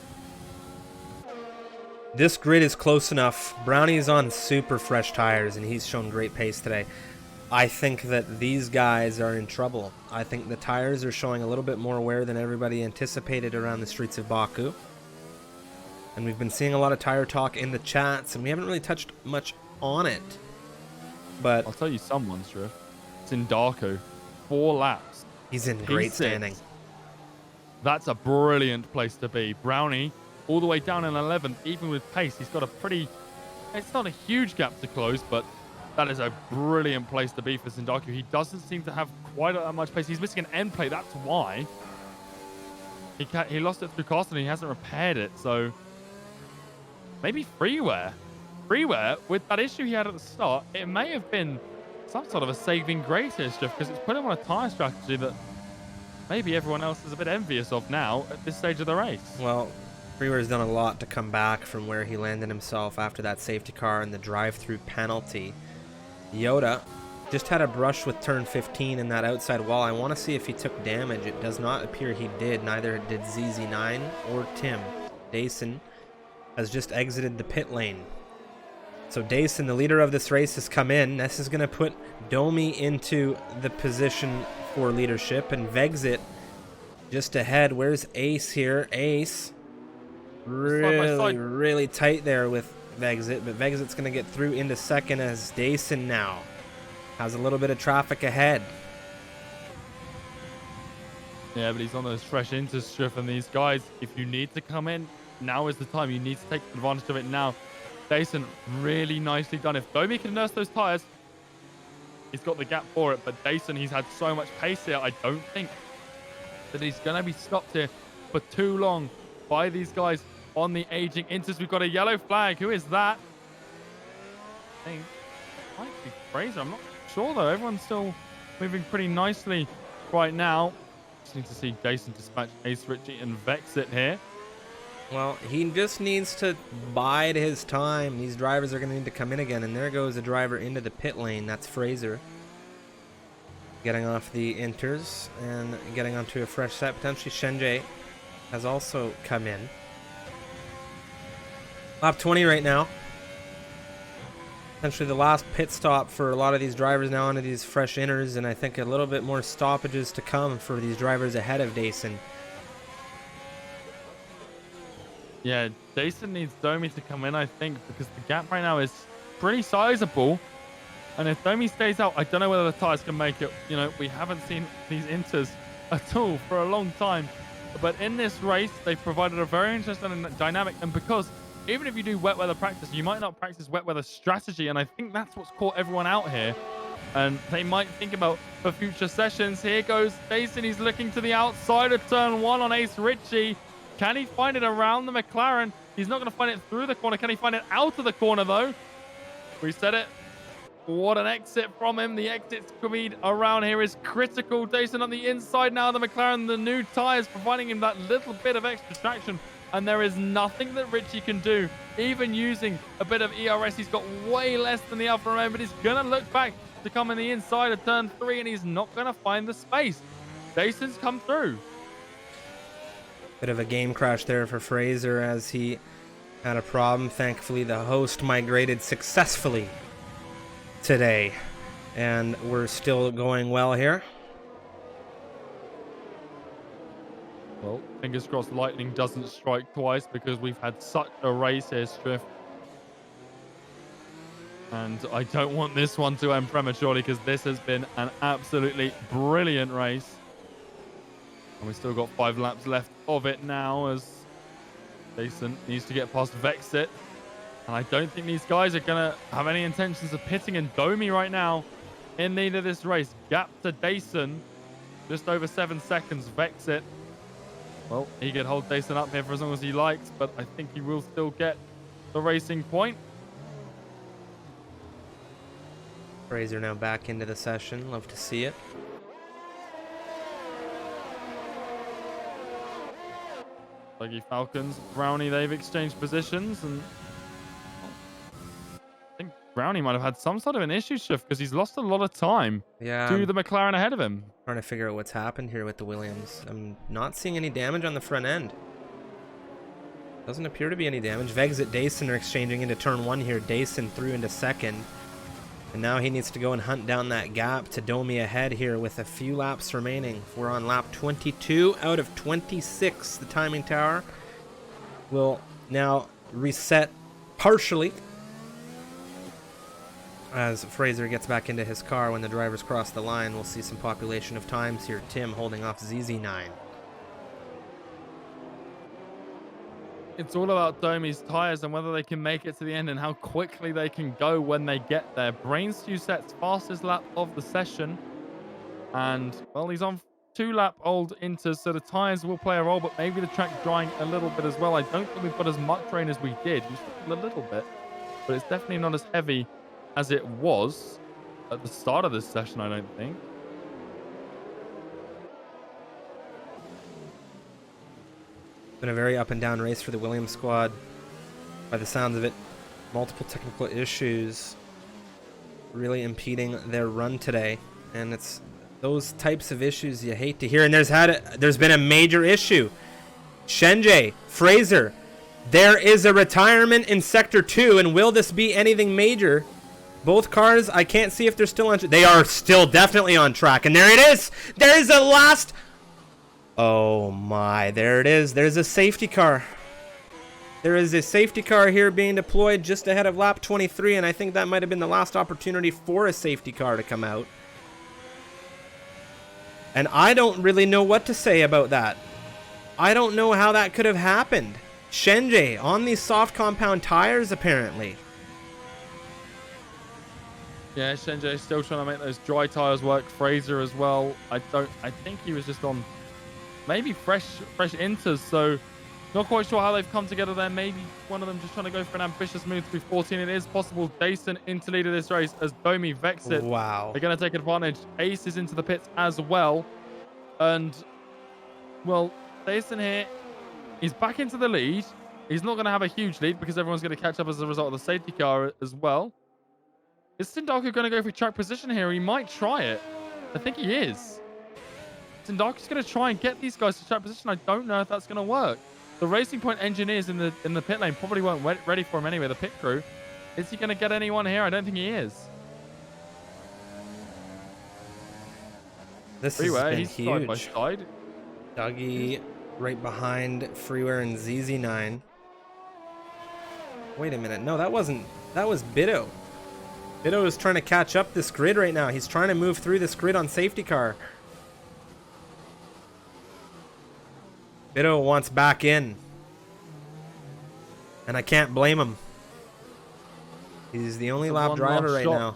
This grid is close enough. Brownie's on super fresh tires, and he's shown great pace today. I think that these guys are in trouble. I think the tires are showing a little bit more wear than everybody anticipated around the streets of Baku. And we've been seeing a lot of tire talk in the chats, and we haven't really touched much on it. But I'll tell you someone's Drift. It's in Darko. 4 laps. He's in great P6. standing. That's a brilliant place to be. Brownie, all the way down in 11th, even with pace. He's got a pretty... It's not a huge gap to close, but that is a brilliant place to be for Sindaku. He doesn't seem to have quite that much pace. He's missing an end plate. That's why. He lost it through Carson and he hasn't repaired it. So maybe freeware. Freeware, with that issue he had at the start, it may have been some sort of a saving grace here, Striff, because it's put him on a tyre strategy that maybe everyone else is a bit envious of now at this stage of the race. Well, Freeware's done a lot to come back from where he landed himself after that safety car and the drive-through penalty. Yoda just had a brush with turn 15 in that outside wall. I want to see if he took damage. It does not appear he did. Neither did ZZ9 or Tim. Dason has just exited the pit lane. So Dason, the leader of this race, has come in. This is going to put Domi into the position for leadership, and Vexit just ahead. Where's Ace here? Ace really tight there with Vexit, but Vexit's going to get through into second as Dason now has a little bit of traffic ahead. Yeah, but he's on those fresh interstrift, and these guys, if you need to come in, now is the time. You need to take advantage of it now. Dason, really nicely done. If Domi can nurse those tires, he's got the gap for it. But Dason, he's had so much pace here. I don't think that he's going to be stopped here for too long by these guys on the aging inters. We've got a yellow flag. Who is that? I think it might be Fraser. I'm not sure, though. Everyone's still moving pretty nicely right now. Just need to see Dason dispatch Ace Richie and Vexit here. Well, he just needs to bide his time. These drivers are going to need to come in again, and there goes a driver into the pit lane. That's Fraser. Getting off the inters and getting onto a fresh set. Potentially Shenjie has also come in. Lap 20 right now. Essentially the last pit stop for a lot of these drivers now onto these fresh inners, and I think a little bit more stoppages to come for these drivers ahead of Dason. Yeah, Dason needs Domi to come in, I think, because the gap right now is pretty sizable. And if Domi stays out, I don't know whether the tires can make it. You know, we haven't seen these inters at all for a long time. But in this race, they've provided a very interesting dynamic. And because even if you do wet weather practice, you might not practice wet weather strategy. And I think that's what's caught everyone out here. And they might think about for future sessions. Here goes Dason. He's looking to the outside of turn 1 on Ace Richie. Can he find it around the McLaren? He's not going to find it through the corner. Can he find it out of the corner, though? We said it. What an exit from him. The exit speed around here is critical. Dason on the inside now. The McLaren, the new tyres, providing him that little bit of extra traction. And there is nothing that Richie can do. Even using a bit of ERS, he's got way less than the Alfa Romeo, but he's going to look back to come in the inside of turn 3, and he's not going to find the space. Dason's come through. Bit of a game crash there for Fraser as he had a problem. Thankfully, the host migrated successfully today, and we're still going well here. Well, fingers crossed lightning doesn't strike twice, because we've had such a race here, Striff. And I don't want this one to end prematurely, because this has been an absolutely brilliant race. And we've still got 5 laps left of it now, as Dason needs to get past Vexit. And I don't think these guys are going to have any intentions of pitting in Domi right now in the lead of this race. Gap to Dason, just over 7 seconds. Vexit, well, he could hold Dason up here for as long as he likes, but I think he will still get the racing point. Fraser now back into the session. Love to see it. Leggy Falcons, Brownie, they've exchanged positions, and I think Brownie might have had some sort of an issue shift because he's lost a lot of time Yeah, to I'm the McLaren ahead of him. trying to figure out what's happened here with the Williams. I'm not seeing any damage on the front end. Doesn't appear to be any damage. Vegs at Dayson are exchanging into turn 1 here. Dayson through into second. And now he needs to go and hunt down that gap to Domi ahead here with a few laps remaining. We're on lap 22 out of 26. The timing tower will now reset partially as Fraser gets back into his car. When the drivers cross the line, we'll see some population of times here. Tim holding off ZZ9. It's all about Domi's tires and whether they can make it to the end and how quickly they can go when they get there. Brains 2 sets, fastest lap of the session. And, well, he's on 2 lap old into, so the tires will play a role, but maybe the track drying a little bit as well. I don't think we've got as much rain as we did. We struggled a little bit, but it's definitely not as heavy as it was at the start of this session, I don't think. Been a very up and down race for the Williams squad. By the sounds of it, multiple technical issues really impeding their run today. And it's those types of issues you hate to hear. And there's been a major issue. Shenjay, Fraser, there is a retirement in Sector 2. And will this be anything major? Both cars, I can't see if they're still on. They are still definitely on track. And there it is. There is a last. Oh my, there it is. There's a safety car. There is a safety car here being deployed just ahead of lap 23, and I think that might have been the last opportunity for a safety car to come out. And I don't really know what to say about that. I don't know how that could have happened. Shenjay on these soft compound tires, apparently. Yeah, Shenjay still trying to make those dry tires work. Fraser as well. I think he was just on maybe fresh inters, so not quite sure how they've come together there. Maybe one of them just trying to go for an ambitious move to be 14. It is possible. Dayson into lead of this race as Domi Vex it. Wow. They're going to take advantage. Ace is into the pits as well. And, well, Dayson here, he's back into the lead. He's not going to have a huge lead because everyone's going to catch up as a result of the safety car as well. Is Sindaku going to go for track position here? He might try it. I think he is. Sindaku's going to try and get these guys to track position. I don't know if that's going to work. The Racing Point engineers in the pit lane probably weren't ready for him anyway, the pit crew. Is he going to get anyone here? I don't think he is. This has been he's huge. side by side. Dougie right behind Freeware and ZZ9. Wait a minute. No, that was Bido. Bido is trying to catch up this grid right now. He's trying to move through this grid on safety car. Bido wants back in. And I can't blame him. He's the only lap driver right now.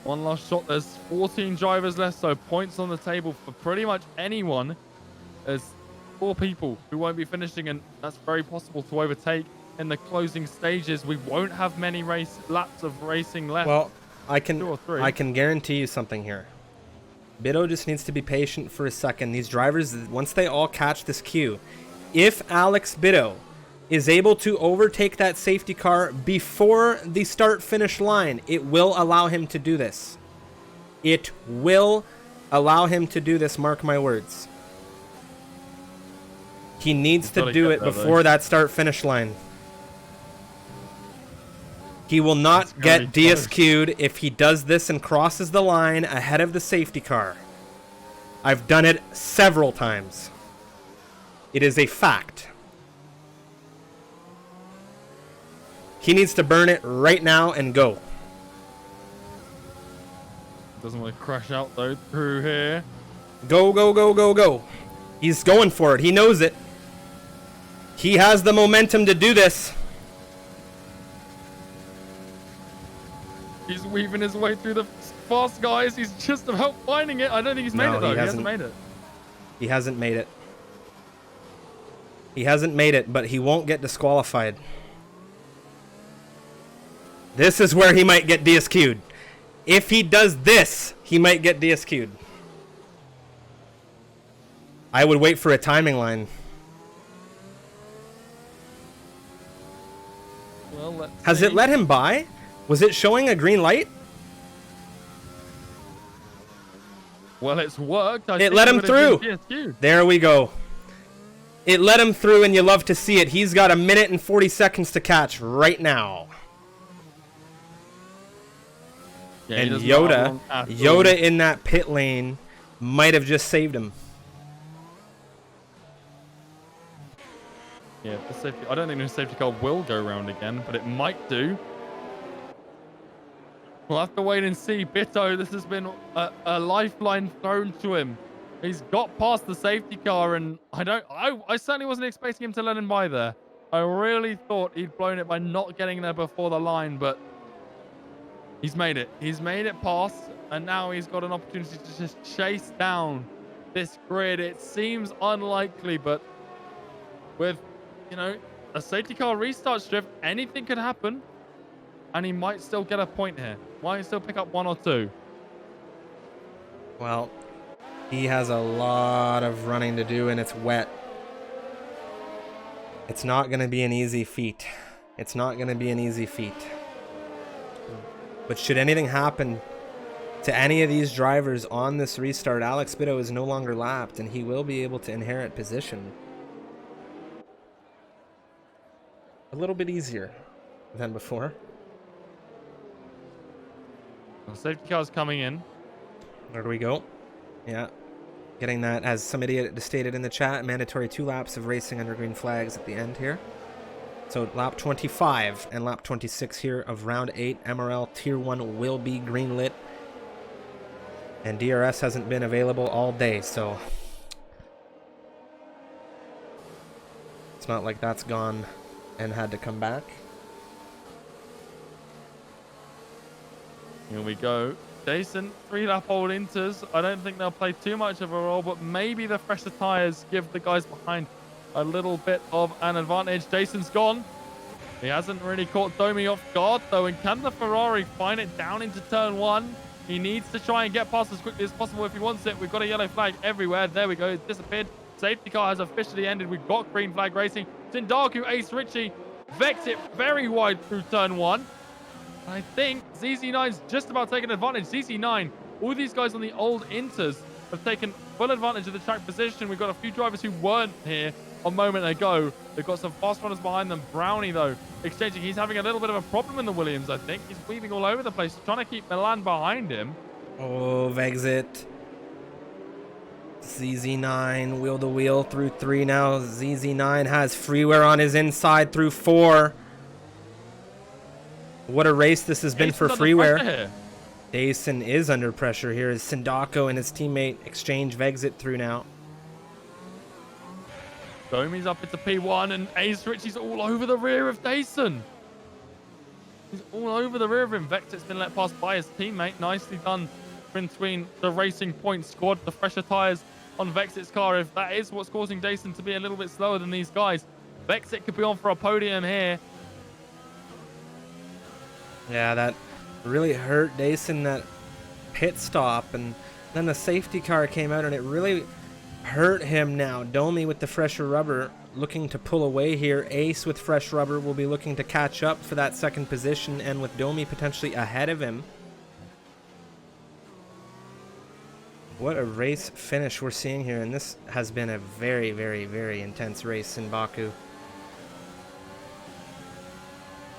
One last shot. There's 14 drivers left, so points on the table for pretty much anyone. There's 4 people who won't be finishing, and that's very possible to overtake in the closing stages. We won't have many laps of racing left. Well, I 2 or 3. can guarantee you something here. Bido just needs to be patient for a second. These drivers, once they all catch this queue, if Alex Bido is able to overtake that safety car before the start-finish line, it will allow him to do this. It will allow him to do this, mark my words. He needs to do it before that start-finish line. He will not get DSQ'd if he does this and crosses the line ahead of the safety car. I've done it several times. It is a fact. He needs to burn it right now and go. Doesn't want to crash out though through here. Go, go, go, go, go. He's going for it. He knows it. He has the momentum to do this. He's weaving his way through the fast guys. He's just about finding it. I don't think he's made it though. He hasn't made it. He hasn't made it. He hasn't made it, but he won't get disqualified. This is where he might get DSQ'd. If he does this, he might get DSQ'd. I would wait for a timing line. Well, Has it let him by? Was it showing a green light? Well, it's worked. It let him through. There we go. It let him through, and you love to see it. He's got 1 minute and 40 seconds to catch right now. Yeah, and Yoda in that pit lane might have just saved him. Yeah, the safety. I don't think the safety car will go round again, but it might do. We'll have to wait and see. Bitto, this has been a lifeline thrown to him. He's got past the safety car, and I certainly wasn't expecting him to let him by there. I really thought he'd blown it by not getting there before the line, but he's made it. He's made it past, and now he's got an opportunity to just chase down this grid. It seems unlikely, but with, you know, a safety car restart strip, anything could happen, and he might still get a point here. Might still pick up 1 or 2. Well, he has a lot of running to do, and it's wet. It's not going to be an easy feat. It's not going to be an easy feat. But should anything happen to any of these drivers on this restart, Alex Bitto is no longer lapped, and he will be able to inherit position a little bit easier than before. Well, safety car's coming in. There we go. Yeah. Getting that, as some idiot stated in the chat, mandatory 2 laps of racing under green flags at the end here. So lap 25 and lap 26 here of round 8 MRL Tier 1 will be greenlit. And DRS hasn't been available all day, so it's not like that's gone and had to come back. Here we go. Decent 3-lap old inters. I don't think they'll play too much of a role, but maybe the fresher tyres give the guys behind a little bit of an advantage. Jason's gone. He hasn't really caught Domi off guard, though. And can the Ferrari find it down into turn 1? He needs to try and get past as quickly as possible if he wants it. We've got a yellow flag everywhere. There we go. It's disappeared. Safety car has officially ended. We've got green flag racing. Sindaku, Ace Ritchie, Vex it very wide through turn 1. I think ZZ9's just about taking advantage. ZZ9, all these guys on the old inters have taken full advantage of the track position. We've got a few drivers who weren't here a moment ago. They've got some fast runners behind them. Brownie, though, exchanging. He's having a little bit of a problem in the Williams, I think. He's weaving all over the place, trying to keep Milan behind him. Oh, Vexit. ZZ9, wheel to wheel through 3 now. ZZ9 has freeware on his inside through 4. What a race this has been for freeware. Dason is under pressure here as Sindako and his teammate exchange Vexit through now. Domi's up into P1, and Ace Ritchie's all over the rear of Dason. He's all over the rear of him. Vexit's been let pass by his teammate. Nicely done between the Racing Point squad. The fresher tyres on Vexit's car. If that is what's causing Dason to be a little bit slower than these guys, Vexit could be on for a podium here. Yeah, that really hurt Dason, that pit stop, and then the safety car came out and it really hurt him now. Domi with the fresher rubber looking to pull away here. Ace with fresh rubber will be looking to catch up for that second position, and with Domi potentially ahead of him. What a race finish we're seeing here, and this has been a very, very, very intense race in Baku.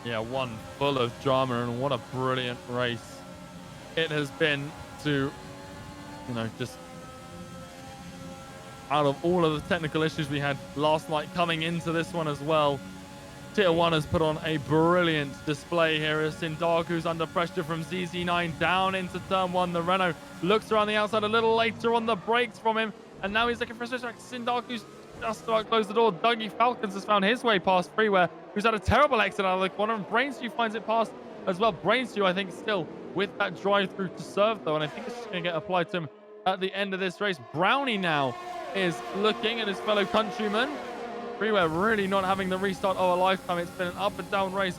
Yeah, one full of drama, and what a brilliant race it has been to, you know, just out of all of the technical issues we had last night coming into this one as well. Tier 1 has put on a brilliant display here as Sindaku's under pressure from ZZ9 down into turn 1. The Renault looks around the outside a little later on the brakes from him, and now he's looking for a switch. Sindaku's just about to close the door. Dougie Falcons has found his way past Freeware, who's had a terrible exit out of the corner, and Brainstew finds it past as well. Brainstew, I think, still with that drive-through to serve, though, and I think it's just going to get applied to him at the end of this race. Brownie now is looking at his fellow countryman. Freeware really not having the restart of a lifetime. It's been an up and down race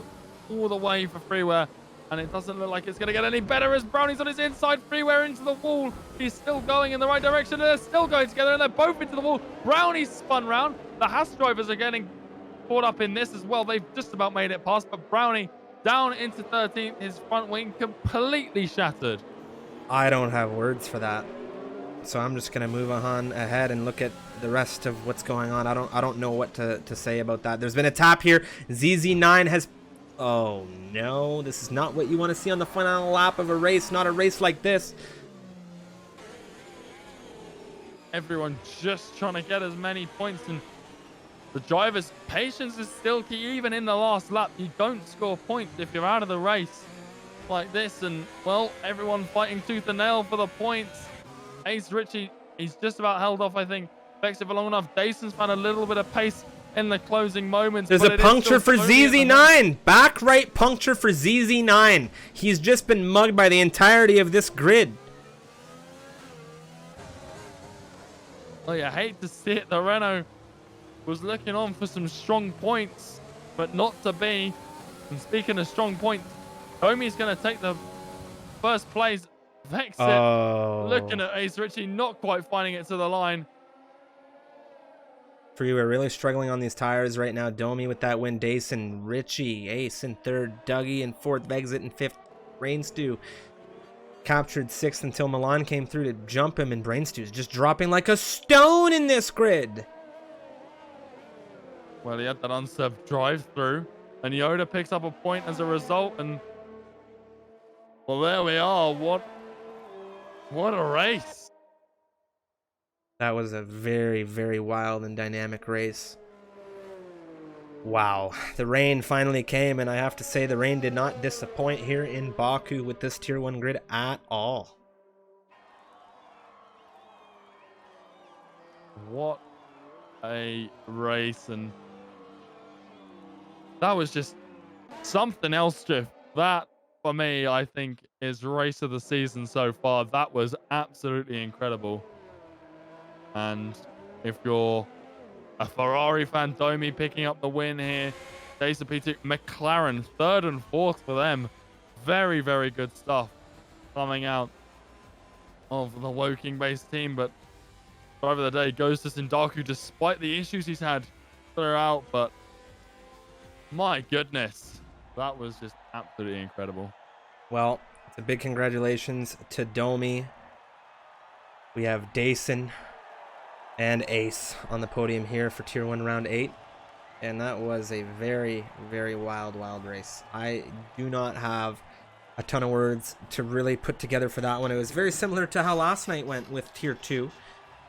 all the way for Freeware, and it doesn't look like it's going to get any better as Brownie's on his inside. Freeware into the wall. He's still going in the right direction, and they're still going together, and they're both into the wall. Brownie's spun round. The Haas drivers are getting caught up in this as well. They've just about made it past, but Brownie down into 13th. His front wing completely shattered. I don't have words for that. So I'm just gonna move on ahead and look at the rest of what's going on. I don't know what to say about that. There's been a tap here. ZZ9 has... Oh no, this is not what you want to see on the final lap of a race. Not a race like this. Everyone just trying to get as many points, and the driver's patience is still key. Even in the last lap, you don't score points if you're out of the race like this. And well, everyone fighting tooth and nail for the points. Ace Richie, he's just about held off, I think. Vexed for long enough. Dason's found a little bit of pace in the closing moments. There's a puncture for ZZ9. Back right puncture for ZZ9. He's just been mugged by the entirety of this grid. Oh, you hate to see it. The Renault was looking on for some strong points, but not to be. And speaking of strong points, Domi's going to take the first place. Vexed looking at Ace Richie, not quite finding it to the line. For you, we're really struggling on these tires right now. Domi with that win. Dason, Richie, Ace in third, Dougie in fourth, Vexit in fifth, Brainstew captured sixth until Milan came through to jump him, and Brainstew's just dropping like a stone in this grid. Well, he had that unserved drive through, and Yoda picks up a point as a result. And well, there we are. What a race. That was a very, very wild and dynamic race. Wow. The rain finally came, and I have to say the rain did not disappoint here in Baku with this Tier 1 grid at all. What a race. And that was just something else, Drift. That, for me, I think is race of the season so far. That was absolutely incredible. And if you're a Ferrari fan, Domi picking up the win here. Jason P2, McLaren, third and fourth for them. Very, very good stuff coming out of the Woking-based team. But driver of the day goes to Sindaku, despite the issues he's had throughout. But my goodness, that was just absolutely incredible. Well, a big congratulations to Domi. We have Dason and Ace on the podium here for Tier 1 Round 8. And that was a very, very wild race. I do not have a ton of words to really put together for that one. It was very similar to how last night went with Tier 2.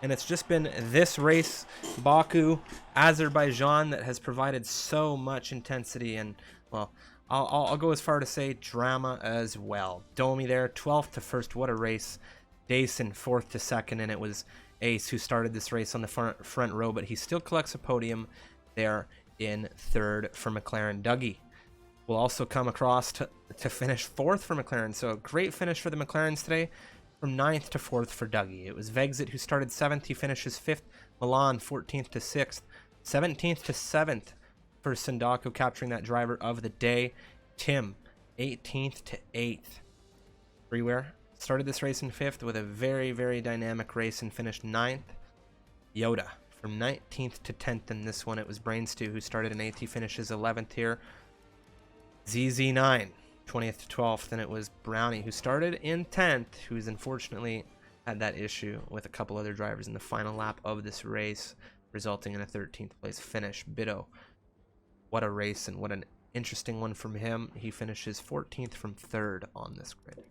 And it's just been this race, Baku, Azerbaijan, that has provided so much intensity and, well, I'll go as far to say drama as well. Domi there, 12th to 1st. What a race. Dason, 4th to 2nd, and it was Ace who started this race on the front row, but he still collects a podium there in 3rd for McLaren. Dougie will also come across to finish 4th for McLaren, so a great finish for the McLarens today, from 9th to 4th for Dougie. It was Vexit who started 7th, he finishes 5th, Milan 14th to 6th, 17th to 7th for Sindaku, capturing that driver of the day. Tim, 18th to 8th. Freeware started this race in 5th with a very, very dynamic race and finished 9th. Yoda from 19th to 10th in this one. It was Brainstew who started in 8th. He finishes 11th here. ZZ9, 20th to 12th. And it was Brownie who started in 10th, who's unfortunately had that issue with a couple other drivers in the final lap of this race, resulting in a 13th place finish. Biddo, what a race and what an interesting one from him. He finishes 14th from 3rd on this grid.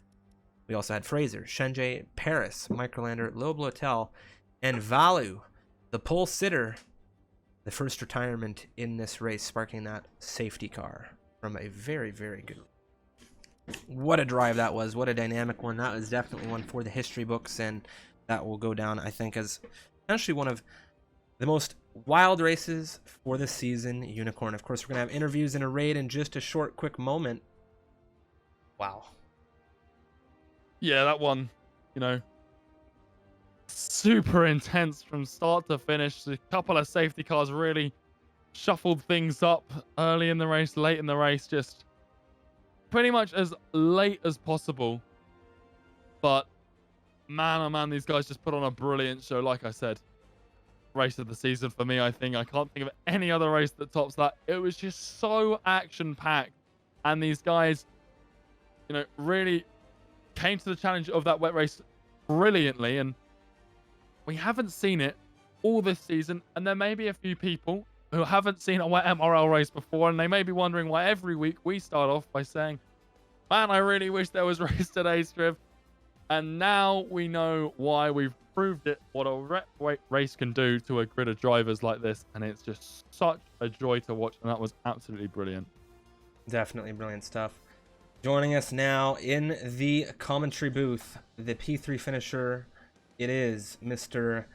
We also had Fraser, Shenjay, Paris, Microlander, Loeb Lotel, and Valu, the pole sitter, the first retirement in this race, sparking that safety car from a very, very good. What a drive that was. What a dynamic one. That was definitely one for the history books, and that will go down, I think, as potentially one of the most wild races for the season. Unicorn. Of course, we're going to have interviews and a raid in just a short, quick moment. Wow. Yeah, that one, super intense from start to finish. A couple of safety cars really shuffled things up early in the race, late in the race, just pretty much as late as possible. But man, oh man, these guys just put on a brilliant show. Like I said, race of the season for me, I think. I can't think of any other race that tops that. It was just so action-packed And these guys, really came to the challenge of that wet race brilliantly. And we haven't seen it all this season. And there may be a few people who haven't seen a wet MRL race before, and they may be wondering why every week we start off by saying, man, I really wish there was race today, Striv. And now we know why. We've proved it, what a race can do to a grid of drivers like this. And it's just such a joy to watch. And that was absolutely brilliant. Definitely brilliant stuff. Joining us now in the commentary booth, the P3 finisher, it is Mr.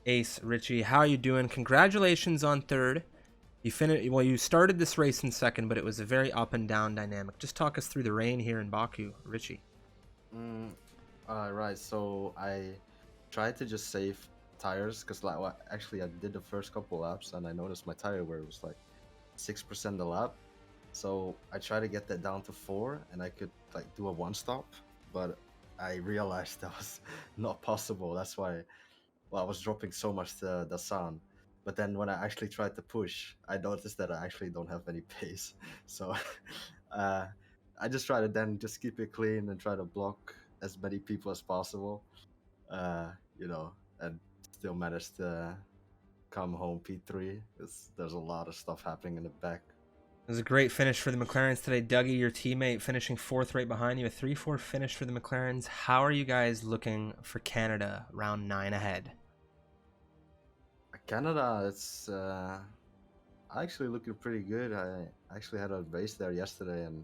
Ace Richie. How are you doing? Congratulations on third. You started this race in second, but it was a very up and down dynamic. Just talk us through the rain here in Baku, Richie. Right, so I tried to just save tires because actually I did the first couple laps and I noticed my tire where it was like 6% a lap. So I tried to get that down to 4 and I could like do a one stop, but I realized that was not possible. That's why I was dropping so much the sun. But then when I actually tried to push, I noticed that I actually don't have any pace. So I just try to then just keep it clean and try to block as many people as possible, and still manage to come home P3. There's a lot of stuff happening in the back. It was a great finish for the McLarens today. Dougie, your teammate, finishing 4th right behind you. A 3-4 finish for the McLarens. How are you guys looking for Canada round 9 ahead? Canada, it's actually looking pretty good. I actually had a race there yesterday and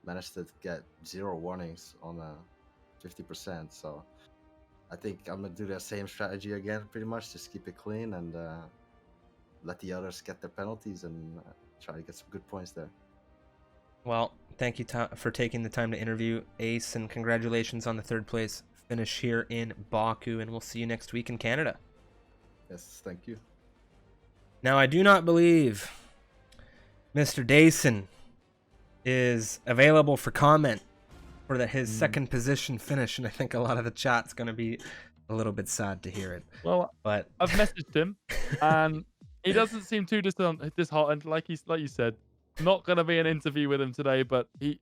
managed to get 0 warnings on 50%. So I think I'm gonna do the same strategy again, pretty much. Just keep it clean and let the others get their penalties and try to get some good points there. Well, thank you for taking the time to interview Ace, and congratulations on the 3rd place finish here in Baku, and we'll see you next week in Canada. Yes, thank you. Now, I do not believe Mr. Dayson is available for comment for his 2nd position finish, and I think a lot of the chat's going to be a little bit sad to hear it. Well, but I've messaged him, and he doesn't seem too disheartened. Like you said, not going to be an interview with him today, but he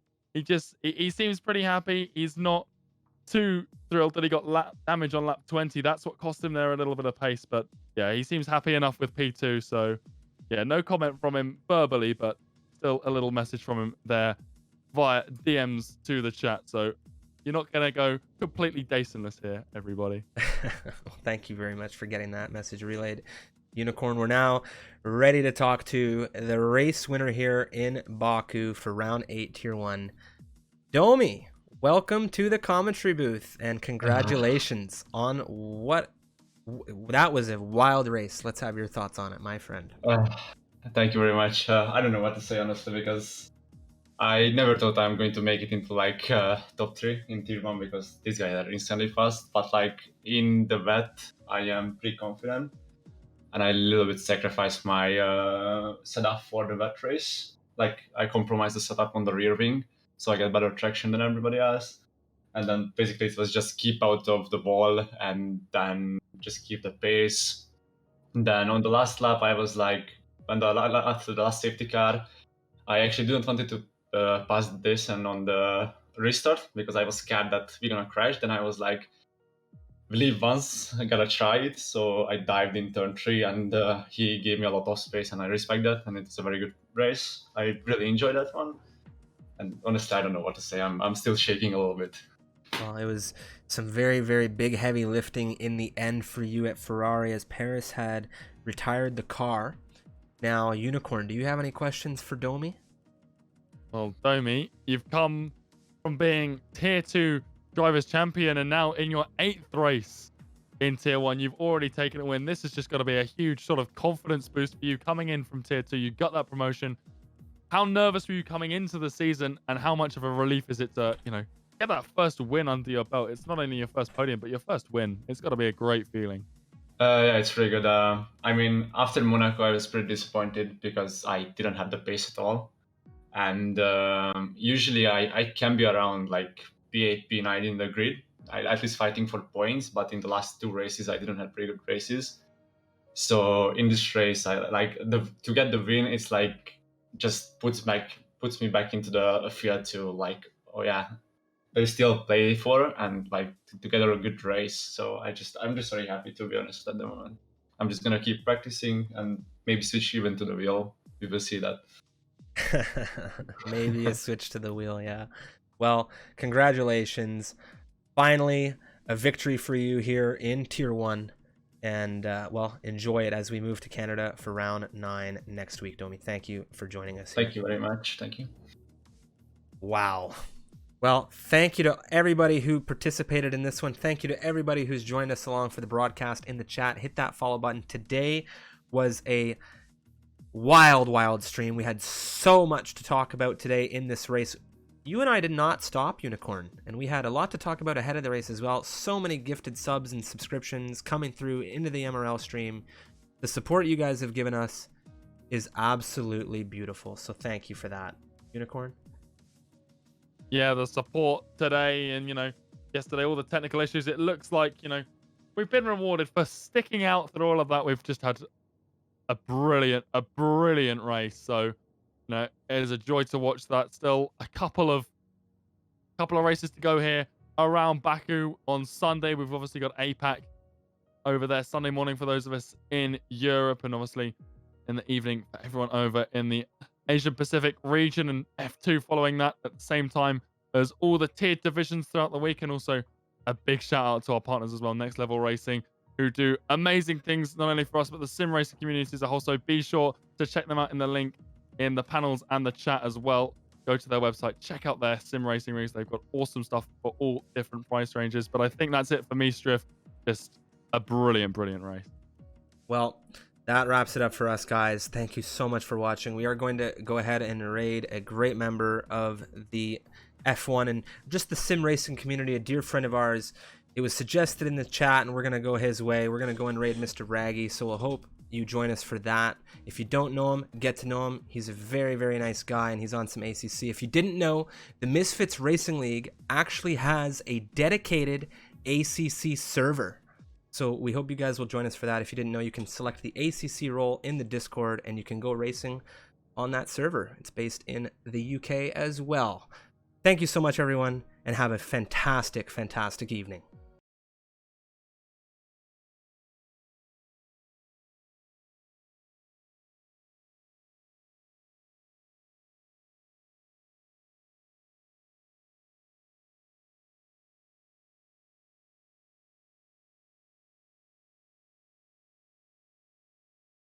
seems pretty happy. He's not too thrilled that he got lap damage on lap 20. That's what cost him there a little bit of pace, but yeah, he seems happy enough with P2. So yeah, no comment from him verbally, but still a little message from him there via DMs to the chat. So you're not going to go completely Dasonless here, everybody. Well, thank you very much for getting that message relayed. Unicorn, we're now ready to talk to the race winner here in Baku for round 8, tier 1. Domi, welcome to the commentary booth, and congratulations on what that was. A wild race. Let's have your thoughts on it, my friend. Thank you very much. I don't know what to say, honestly, because I never thought I'm going to make it into like top 3 in tier 1 because these guys are insanely fast. But like in the wet, I am pretty confident, and I a little bit sacrificed my setup for the wet race. Like I compromised the setup on the rear wing, so I get better traction than everybody else. And then basically it was just keep out of the wall and then just keep the pace. And then on the last lap, I was like, after the last safety car, I actually didn't want it to pass this and on the restart because I was scared that we're gonna crash. Then I was like, we leave once, I gotta try it. So I dived in turn 3 and he gave me a lot of space and I respect that. And it's a very good race. I really enjoyed that one. And honestly, I don't know what to say. I'm still shaking a little bit. Well, it was some very, very big, heavy lifting in the end for you at Ferrari, as Paris had retired the car. Now, Unicorn, do you have any questions for Domi? Well, Domi, you've come from being tier 2 drivers champion, and now in your 8th race in tier 1, you've already taken a win. This is just going to be a huge sort of confidence boost for you coming in from tier 2. You got that promotion. How nervous were you coming into the season, and how much of a relief is it to, get that first win under your belt? It's not only your first podium, but your first win. It's got to be a great feeling. Yeah, it's pretty good. I mean, after Monaco, I was pretty disappointed because I didn't have the pace at all. And usually I can be around like P8, P9 in the grid, at least fighting for points. But in the last 2 races, I didn't have pretty good races. So in this race, I like to get the win. It's like just puts back puts me back into the field to like, oh yeah, there's still play for and like together a good race. So I'm just very happy, to be honest, at the moment. I'm just gonna keep practicing and maybe switch even to the wheel. We will see that. Maybe a switch to the wheel, yeah. Well, congratulations. Finally, a victory for you here in Tier 1. And, well, enjoy it as we move to Canada for round 9 next week, Domi. Thank you for joining us here. Thank you very much. Thank you. Wow. Well, thank you to everybody who participated in this one. Thank you to everybody who's joined us along for the broadcast in the chat. Hit that follow button. Today was a wild stream. We had so much to talk about today in this race. You and I did not stop, Unicorn, and we had a lot to talk about ahead of the race as well. So many gifted subs and subscriptions coming through into the MRL stream. The support you guys have given us is absolutely beautiful, so thank you for that, Unicorn. Yeah, the support today and, yesterday, all the technical issues. It looks like, we've been rewarded for sticking out through all of that. We've just had a brilliant race. So, it is a joy to watch that. Still a couple of races to go here around Baku on Sunday. We've obviously got APAC over there Sunday morning for those of us in Europe, and obviously in the evening for everyone over in the Asian Pacific region, and F2 following that at the same time as all the tiered divisions throughout the week. And also a big shout out to our partners as well, Next Level Racing, who do amazing things not only for us but the sim racing community as a whole. So be sure to check them out in the link in the panels and the chat as well. Go to their website, check out their sim racing rigs. They've got awesome stuff for all different price ranges. But I think that's it for me, Striff. Just a brilliant race. Well, that wraps it up for us, guys. Thank you so much for watching. We are going to go ahead and raid a great member of the F1 and just the sim racing community, a dear friend of ours. It was suggested in the chat, and we're going to go his way. We're going to go and raid Mr. Raggy, so we'll hope you join us for that. If you don't know him, get to know him. He's a very nice guy, and he's on some ACC. If you didn't know, the Misfits Racing League actually has a dedicated ACC server. So we hope you guys will join us for that. If you didn't know, you can select the ACC role in the Discord and you can go racing on that server. It's based in the UK as well. Thank you so much, everyone, and have a fantastic evening.